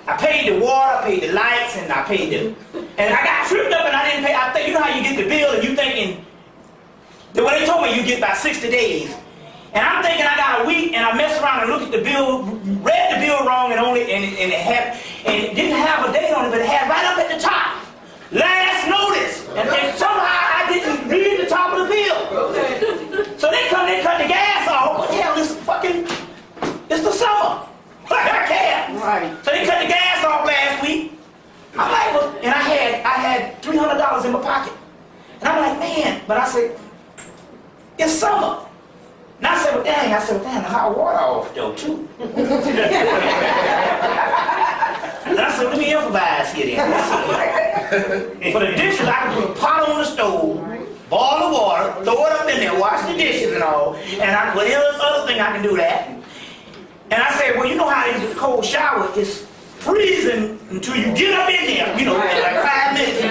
I paid the water, I paid the lights, and I paid and I got tripped up and I didn't pay. I think you know how you get the bill and you thinking that when they told me you get about 60 days, and I'm thinking I got a week, and I messed around and looked at the bill, read the bill wrong, and it didn't have a date on it, but it had right up at the top. Last notice, and somehow I didn't read the top of the bill. So they cut the gas off. What the hell? It's the summer. I can't. Right. So they cut the gas off last week. I'm like, well, and I had $300 in my pocket, and I'm like, man. But I said, it's summer. And I said, well, dang. The hot water off though too. And I said, let me improvise here then. And for the dishes, I can put a pot on the stove, boil the water, throw it up in there, wash the dishes and all. And whatever other thing I can do that. And I said, well, you know how it is with a cold shower, it's freezing until you get up in there, like 5 minutes.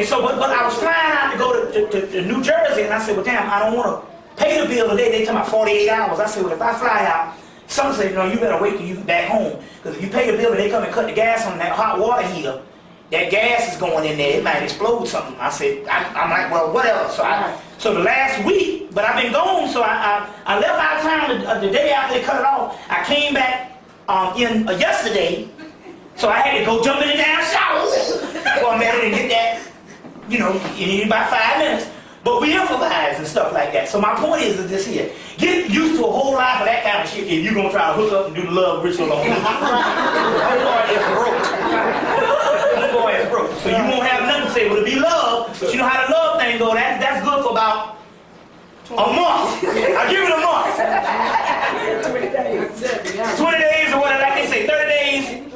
so, but I was flying out to go to New Jersey, and I said, well, damn, I don't want to pay the bill today. They tell me 48 hours. I said, well, if I fly out, some say, no, you better wait till you back home. Because if you pay the bill and they come and cut the gas on that hot water heater, that gas is going in there. It might explode something. I said, I'm like, well, whatever. So the last week, but I've been gone, so I left out of town the day after they cut it off. I came back yesterday, so I had to go jump in the damn shower for a minute and get that, you know, in about 5 minutes. But we improvise and stuff like that. So my point is this here. Get used to a whole lot of that kind of shit if you're going to try to hook up and do the love ritual on me. That boy is broke. That boy is broke. So you won't have nothing to say. Well, it be love, but you know how the love thing go. That's good for about a month. I'll give it a month. 20 days or whatever, like they say, 30 days.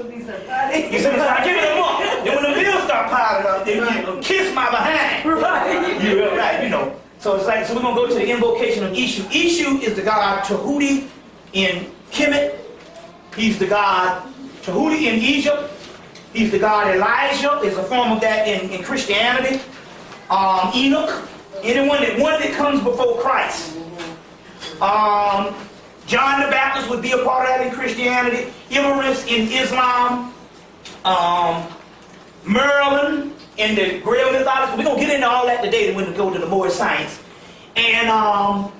You see, I give it a month. Then when the bills start piling up, then you kiss my behind. You're right, you know. So it's like, so we're going to go to the invocation of Ishu. Ishu is the god Tahuti in Hemmitt. He's the god Tahuti in Egypt. He's the god Elijah. There's a form of that in Christianity. Enoch. One that comes before Christ. John the Baptist would be a part of that in Christianity. Emirates in Islam. Merlin in the Grail mythology. We're going to get into all that today when we go to the more science. And I'm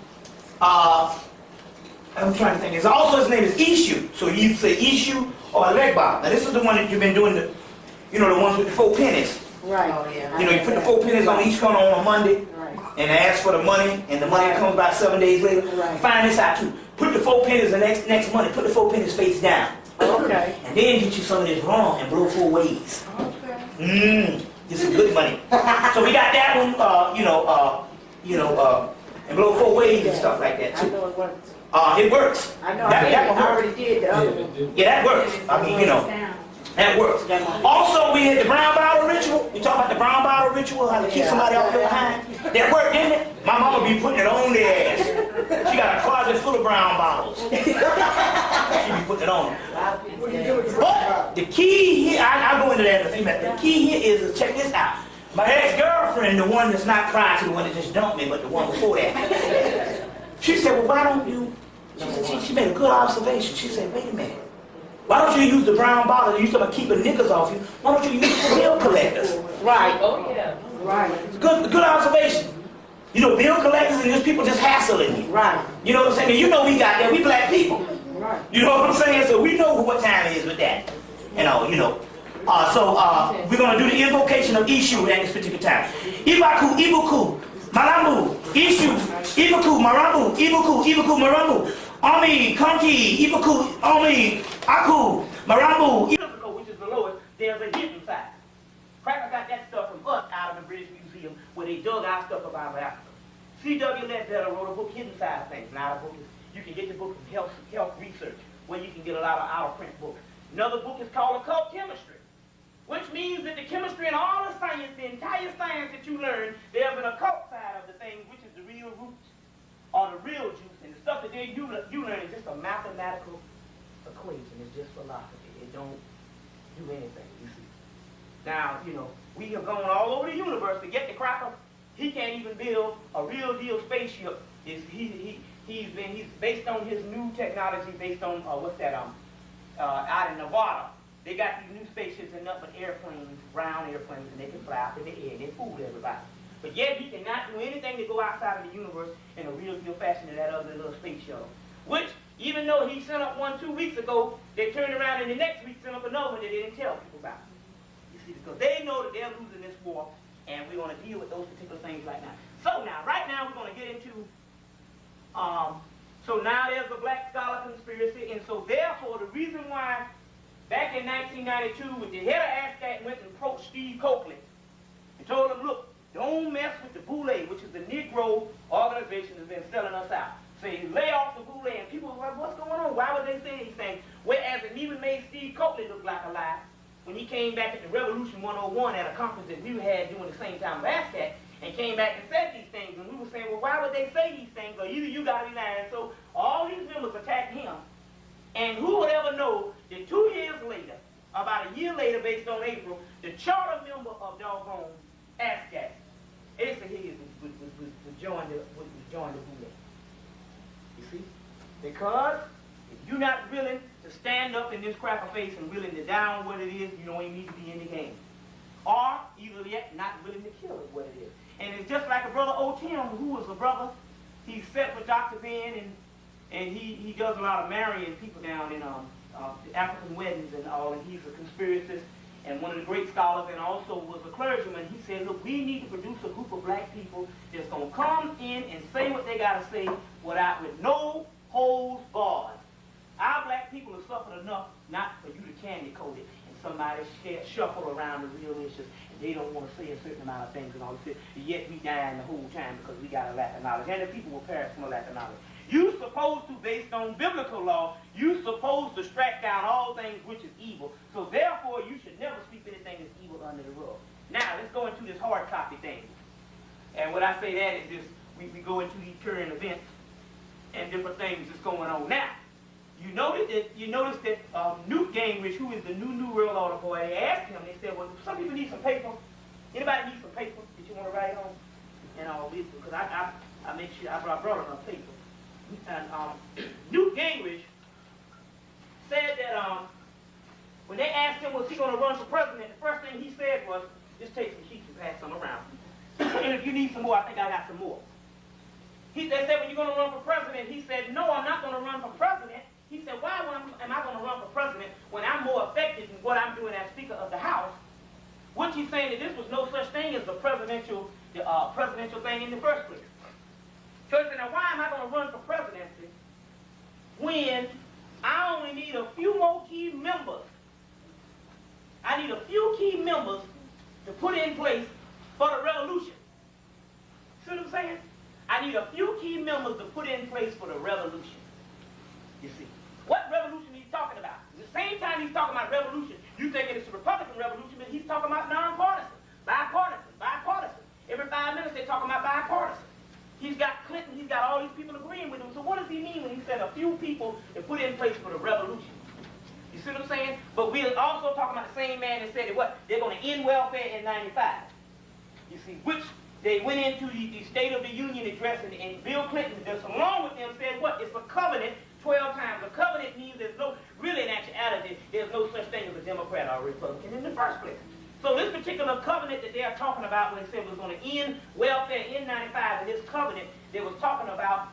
trying to think. His name is Ishu. So you say Ishu or Legba. Now this is the one that you've been doing, the ones with the 4 pennies. Right. Oh, yeah. You put the 4 pennies on each corner on a Monday. Right. And ask for the money, and the money comes about 7 days later. Right. Find this out too. Put the 4 pennies the next Monday. Put the 4 pennies face down. Okay. And then get you some of this wrong and blow 4 ways. Okay. Get some good money. So we got that one, and blow 4 ways and stuff like that I too. know it works. It works. I know That I one already works. did the other one. Yeah, that works. I mean, that works. Also, we had the brown bottle ritual. We talk about the brown bottle ritual, how to keep somebody off your behind. That worked, didn't it? My mama be putting it on their ass. She got a closet full of brown bottles. She be putting it on them. But the key here, I'll go into that in a few minutes. The key here is, check this out. My ex-girlfriend, the one that's not prior to the one that just dumped me, but the one before that. She said, well, why don't you, she made a good observation. She said, wait a minute. Why don't you use the brown bottle? You talking about keeping niggas off you. Why don't you use it for bill collectors? Right. Oh, yeah. Right. Good observation. Bill collectors and just people just hassling you. Right. You know what I'm saying? And you know we got that. We black people. Right. You know what I'm saying? So we know what time it is with that. We're going to do the invocation of Ishu at this particular time. Ibaku, Ibuku, Marambu, Ishu, Ibuku, Marambu, Ibuku, Marambu. Ami, Kanki, Ibuku, Ami, Aku, Marambu, Ibuku, which is the lowest, there's a hidden side. Cracker got that stuff from us out of the British Museum where they dug our stuff about Africa. C.W. Ledbetter wrote a book, Hidden Side of Things. Now the book is, you can get the book from Health Research, where you can get a lot of out-of-print books. Another book is called Occult Chemistry, which means that the chemistry and all the science, the entire science that you learn, there's an occult side of the thing, which is the real roots, or the real juice. And the stuff that you learn is just a mathematical equation. It's just philosophy. It don't do anything, you see. Now, we have gone all over the universe to get the cracker. He can't even build a real deal spaceship. He's based on his new technology, based on out in Nevada. They got these new spaceships and nothing but airplanes, brown airplanes, and they can fly up in the air and they fool everybody. But yet he cannot do anything to go outside of the universe in a real deal fashion to that other little space shuttle. Which, even though he sent up one 2 weeks ago, they turned around and the next week sent up another one that they didn't tell people about. You see, because they know that they're losing this war, and we're going to deal with those particular things right now. So now, right now, we're going to get into, so now there's a black scholar conspiracy, and so therefore, the reason why back in 1992, with the head of ASCAT went and approached Steve Copeland and told him, look, don't mess with the Boule, which is the Negro organization that's been selling us out. Say, lay off the Boule, and people were like, what's going on? Why would they say these things? Whereas it even made Steve Copeland look like a lie when he came back at the Revolution 101 at a conference that we had during the same time with ASCAT, and came back and said these things, and we were saying, well, why would they say these things? Or either you got to be lying. So all these members attacked him, and who would ever know that 2 years later, about a year later, based on April, the charter member of doggone ASCAT Asa Higgins would join the bootleg. You see? Because if you're not willing to stand up in this cracker face and willing to down what it is, you don't even need to be in the game. Or either yet not willing to kill it what it is. And it's just like a brother O. Tim, who was a brother. He sat with Dr. Ben and he does a lot of marrying people down in African weddings and all, and he's a conspiracist and one of the great scholars, and also was a clergyman. He said, look, we need to produce a group of black people that's going to come in and say what they got to say with no holds barred. Our black people have suffered enough not for you to candy coat it and somebody shuffle around the real issues and they don't want to say a certain amount of things and all this, yet we dying the whole time because we got a lack of knowledge, and the people will perish from a lack of knowledge. You supposed to, based on biblical law, you supposed to strike down all things which is evil. So therefore, you should never sweep anything that's evil under the rug. Now, let's go into this hard copy thing. And what I say that is this, we go into these current events and different things that's going on. Now, you notice that Newt Gingrich, who is the new World Order boy, they asked him, they said, well, some people need some paper. Anybody need some paper that you want to write on? And all this, because I make sure I brought enough paper. And Newt Gingrich said that when they asked him was he going to run for president, the first thing he said was, just take some sheets and pass some around. And if you need some more, I think I got some more. They said, when you're going to run for president, he said, no, I'm not going to run for president. He said, why am I going to run for president when I'm more effective in what I'm doing as Speaker of the House? Which he's saying that this was no such thing as the presidential thing in the first place. So he said, now why am I going to run for presidency when I only need a few more key members? I need a few key members to put in place for the revolution. See what I'm saying? I need a few key members to put in place for the revolution. You see. What revolution he's talking about? At the same time he's talking about revolution, you thinking it's a Republican revolution, but he's talking about nonpartisan, bipartisan. Every 5 minutes they're talking about bipartisan. He's got Clinton, he's got all these people agreeing with him. So what does he mean when he said a few people to put in place for the revolution? You see what I'm saying? But we're also talking about the same man that said that what? They're going to end welfare in 95. You see, which they went into the State of the Union address, and Bill Clinton, just along with them, said what? It's a covenant 12 times. A covenant means there's no, really in actuality, there's no such thing as a Democrat or a Republican in the first place. So this particular covenant that they are talking about when they said it was going to end welfare in 95, and this covenant, they was talking about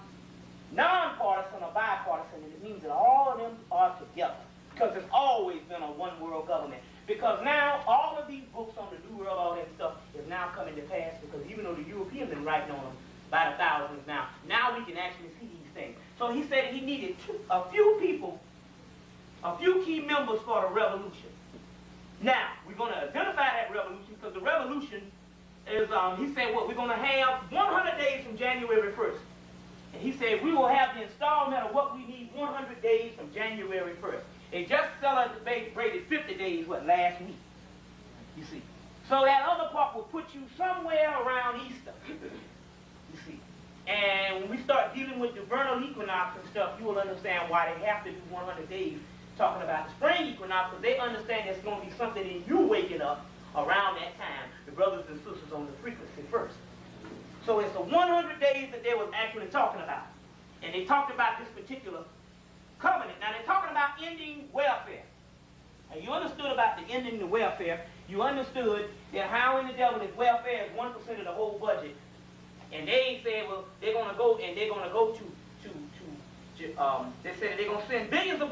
nonpartisan or bipartisan, and it means that all of them are together. Because it's always been a one world government. Because now all of these books on the New World, all that stuff is now coming to pass, because even though the Europeans have been writing on them by the thousands now we can actually see these things. So he said he needed a few people, a few key members for the revolution. Now, we're going to identify that revolution, because the revolution is, he said, what, we're going to have 100 days from January 1st. And he said, we will have the installment of what we need 100 days from January 1st. They just celebrated 50 days, last week. You see. So that other part will put you somewhere around Easter. You see. And when we start dealing with the vernal equinox and stuff, you will understand why they have to do 100 days talking about the spring equinox, because they understand there's going to be something in you waking up around that time, the brothers and sisters on the frequency first. So it's the 100 days that they was actually talking about. And they talked about this particular covenant. Now they're talking about ending welfare. And you understood about the ending the welfare. You understood that how in the devil is welfare is 1% of the whole budget. And they ain't said, well, they're going to go to they said they're going to send billions of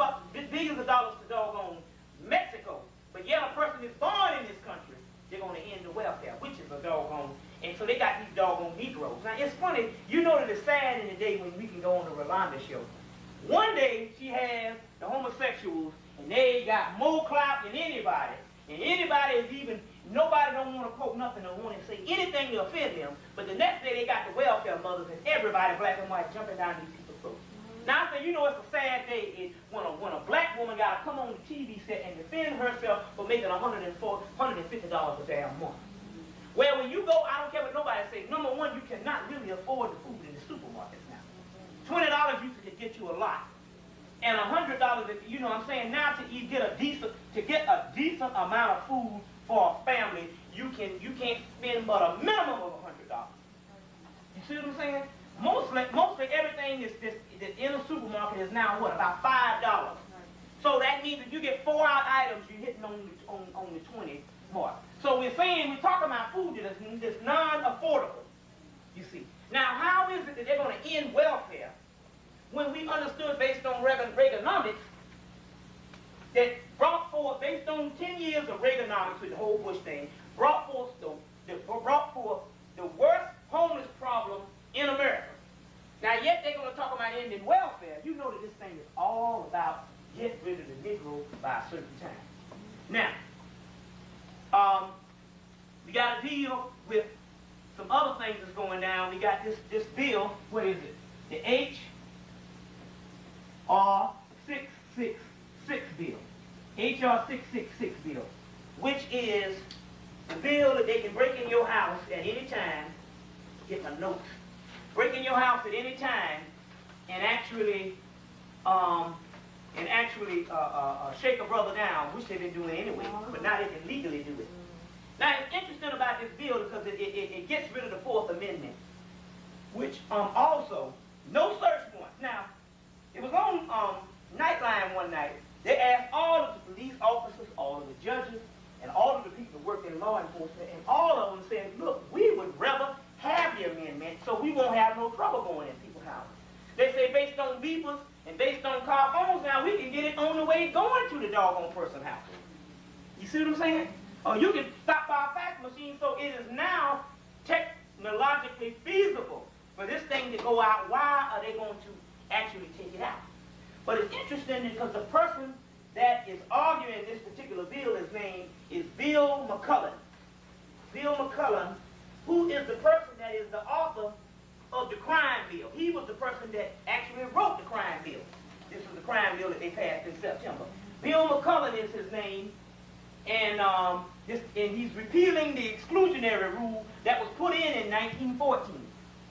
dollars to doggone Mexico. But yet a person is born in this country, they're going to end the welfare, which is a doggone. And so they got these doggone Negroes. Now it's funny, you know that it's sad in the day when we can go on the Rolanda show. One day she has the homosexuals, and they got more clout than anybody. And anybody is even, nobody don't want to quote nothing or want to say anything to offend them. But the next day they got the welfare mothers and everybody, black and white, jumping down these people's throats. Now I say, you know, it's a sad day when a black woman got to come on the TV set and defend herself for making $150 a damn month. Well, when you go, I don't care what nobody says, number one, you cannot really afford the food in the supermarkets now. $20 used to get you a lot. And $100, you know what I'm saying, now to get a decent amount of food for a family, you can't spend but a minimum of $100. see what I'm saying? Mostly everything that's in a supermarket is now what, about $5. So that means if you get 4 out items, you're hitting on the 20 mark. So we're talking about food that's non-affordable, you see. Now, how is it that they're going to end welfare when we understood based on Reaganomics that brought forth, based on 10 years of Reaganomics with the whole Bush thing, brought forth the worst homeless problem in America. Now, yet they're going to talk about ending welfare. You know that this thing is all about getting rid of the Negro by a certain time. Now, we got to deal with some other things that's going down. We got this bill, what is it? The H.R. 666 bill. H.R. 666 bill, which is the bill that they can break in your house at any time, get my notes, break in your house at any time and actually shake a brother down, which they've been doing anyway, but now they can legally do it. Now, it's interesting about this bill because it gets rid of the Fourth Amendment, which also, no search warrants. Now, it was on Nightline one night. They asked all of the police officers, all of the judges, and all of the people who work in law enforcement, and all of them said, look, we would rather have the amendment so we won't have no trouble going in people's houses. They say based on beepers and based on car phones, now we can get it on the way going to the doggone person's house. You see what I'm saying? Or you can stop by a fax machine, so it is now technologically feasible for this thing to go out. Why are they going to actually take it out? But it's interesting because the person that is arguing this particular bill, his name is Bill McCullen. Bill McCullen, who is the person that is the author of the crime bill. He was the person that actually wrote the crime bill. This is the crime bill that they passed in September. Bill McCullen is his name, and he's repealing the exclusionary rule that was put in 1914.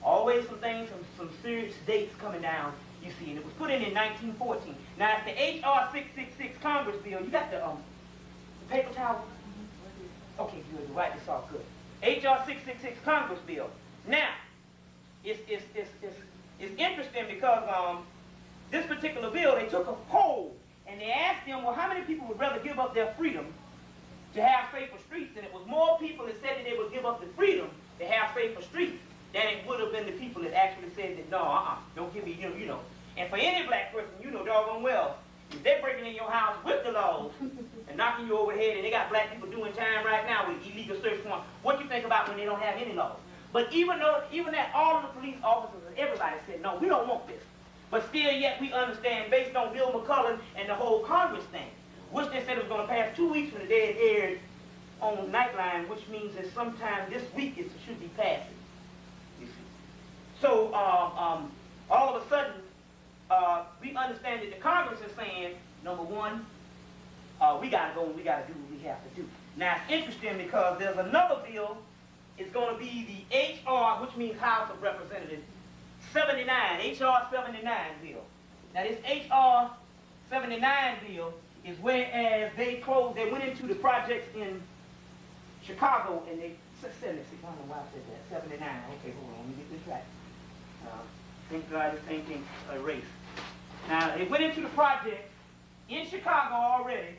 Always some things, some serious dates coming down, you see, and it was put in 1914. Now, it's the H.R. 666 Congress bill. You got the paper towel? Okay, good. Right, it's all good. H.R. 666 Congress bill. Now, it's interesting because this particular bill, they took a poll and they asked them, well, how many people would rather give up their freedom to have safer streets? And it was more people that said that they would give up the freedom to have safer streets than it would have been the people that actually said that, no, don't give me, you know. And for any black person, you know doggone well, if they're breaking in your house with the laws and knocking you over the head, and they got black people doing time right now with illegal search warrants, what you think about when they don't have any laws? But even that, all of the police officers and everybody said, no, we don't want this. But still yet we understand, based on Bill McCullen and the whole Congress thing, which they said was going to pass 2 weeks from the day it aired on Nightline, which means that sometime this week it should be passing. You see. So all of a sudden, we understand that the Congress is saying, number one, we got to go and we got to do what we have to do. Now, it's interesting because there's another bill. It's going to be the H.R., which means House of Representatives, 79, H.R. 79 bill. Now, this H.R. 79 bill is whereas they went into the projects in Chicago, and they, 76, I don't know why I said that, 79, okay, hold on, let me get this right. Thank God this thing can erase. Now, they went into the project in Chicago already,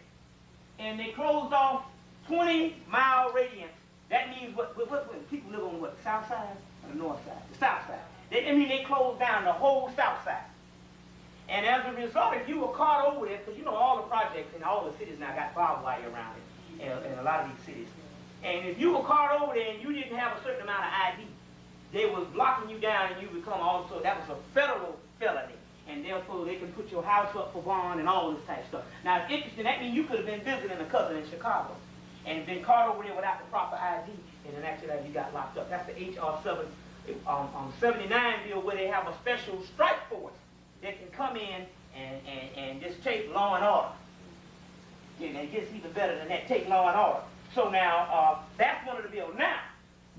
and they closed off 20-mile radius. That means what people live on what, the south side or the north side? The south side. They closed down the whole south side. And as a result, if you were caught over there, because you know all the projects in all the cities now got barbed wire around it, in a lot of these cities. And if you were caught over there and you didn't have a certain amount of ID, they was blocking you down and you become also, that was a federal felony. And therefore they can put your house up for bond and all this type of stuff. Now it's interesting, that means you could have been visiting a cousin in Chicago and been caught over there without the proper ID, and then after that you got locked up. That's the H.R. 79 bill, where they have a special strike force that can come in and just take law and order. And it gets even better than that, take law and order. So now, that's one of the bills. Now,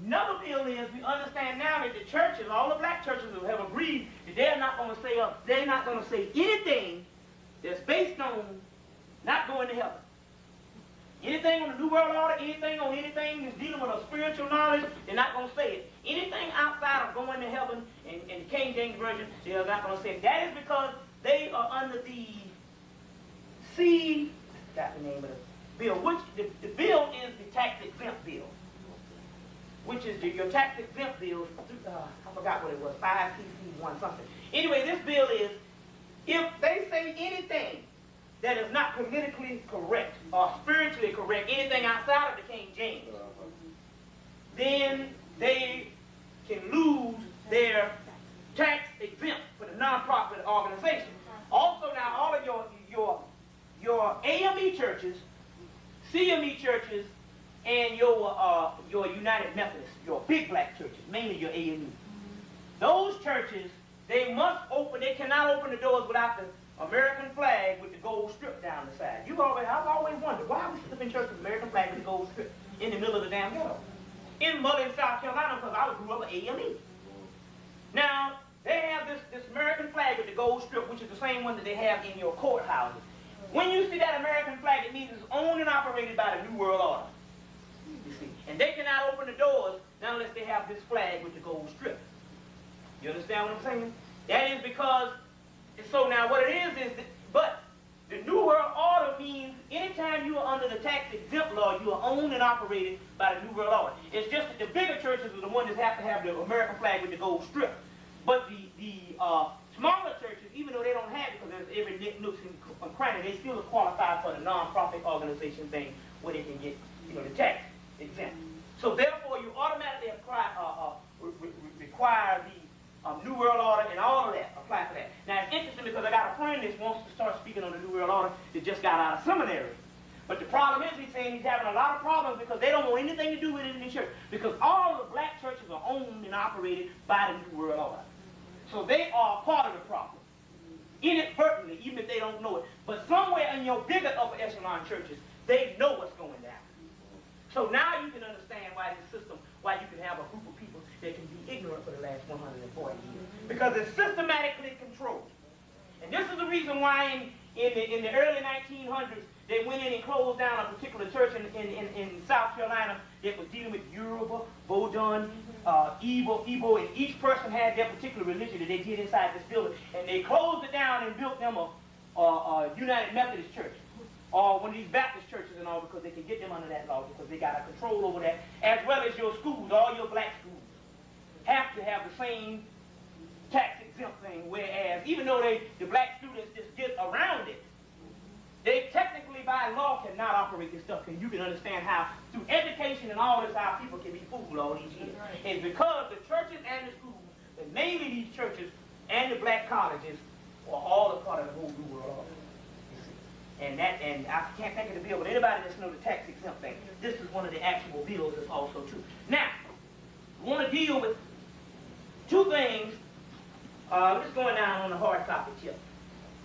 another bill is, we understand now that the churches, all the black churches have agreed that they're not going to say anything that's based on not going to heaven. Anything on the New World Order, anything on anything that's dealing with a spiritual knowledge, they're not going to say it. Anything outside of going to heaven and the King James Version, they're not going to say it. That is because they are under the got the name of the bill, which the bill is the tax exempt bill, which is your tax exempt bill. I forgot what it was, 5 CC1 something. Anyway, this bill is, if they say anything that is not politically correct or spiritually correct, anything outside of the King James, then they can lose their tax exempt for the nonprofit organization. Also, now all of your AME churches, CME churches, and your United Methodists, your big black churches, mainly your AME. Those churches, they cannot open the doors without the American flag with the gold strip down the side. I've always wondered, why we sit up in church with the American flag with the gold strip in the middle of the damn ghetto? In Mullin, South Carolina, because I grew up at AME. Now, they have this American flag with the gold strip, which is the same one that they have in your courthouses. When you see that American flag, it means it's owned and operated by the New World Order. You see, and they cannot open the doors not unless they have this flag with the gold strip. You understand what I'm saying? That is because, so now what it is but the New World Order means anytime you are under the tax exempt law, you are owned and operated by the New World Order. It's just that the bigger churches are the ones that have to have the American flag with the gold strip. But the smaller churches, even though they don't have it, because there's every nook and cranny, they still qualify for the non-profit organization thing where they can get, the tax exempt. So therefore, you automatically require the New World Order and all of that, apply for that. Now it's interesting because I got a friend that wants to start speaking on the New World Order that just got out of seminary. But the problem is, he's saying he's having a lot of problems because they don't want anything to do with it in the church. Because all the black churches are owned and operated by the New World Order. So they are part of the problem. Inadvertently, even if they don't know it. But somewhere in your bigger upper echelon churches, they know what's going down. So now you can understand why you can have a group of people that can be ignorant for the last 140 years. Because it's systematically controlled. And this is the reason why in the early 1900s, they went in and closed down a particular church in South Carolina that was dealing with Yoruba, Bodun, Igbo, and each person had their particular religion that they did inside this building. And they closed it down and built them a United Methodist church, or one of these Baptist churches and all, because they can get them under that law, because they got a control over that, as well as your schools, all your black schools have to have the same tax exempt thing, whereas even though the black students just get around it, they technically by law cannot operate this stuff, and you can understand how through education and all this how people can be fooled all these years. It's because the churches and the schools, and mainly these churches and the black colleges, are all a part of the whole New World Order. And I can't think of the bill, but anybody that's know the tax exempt thing, this is one of the actual bills that's also true. Now, we want to deal with two things. We're just going down on the hard topic here.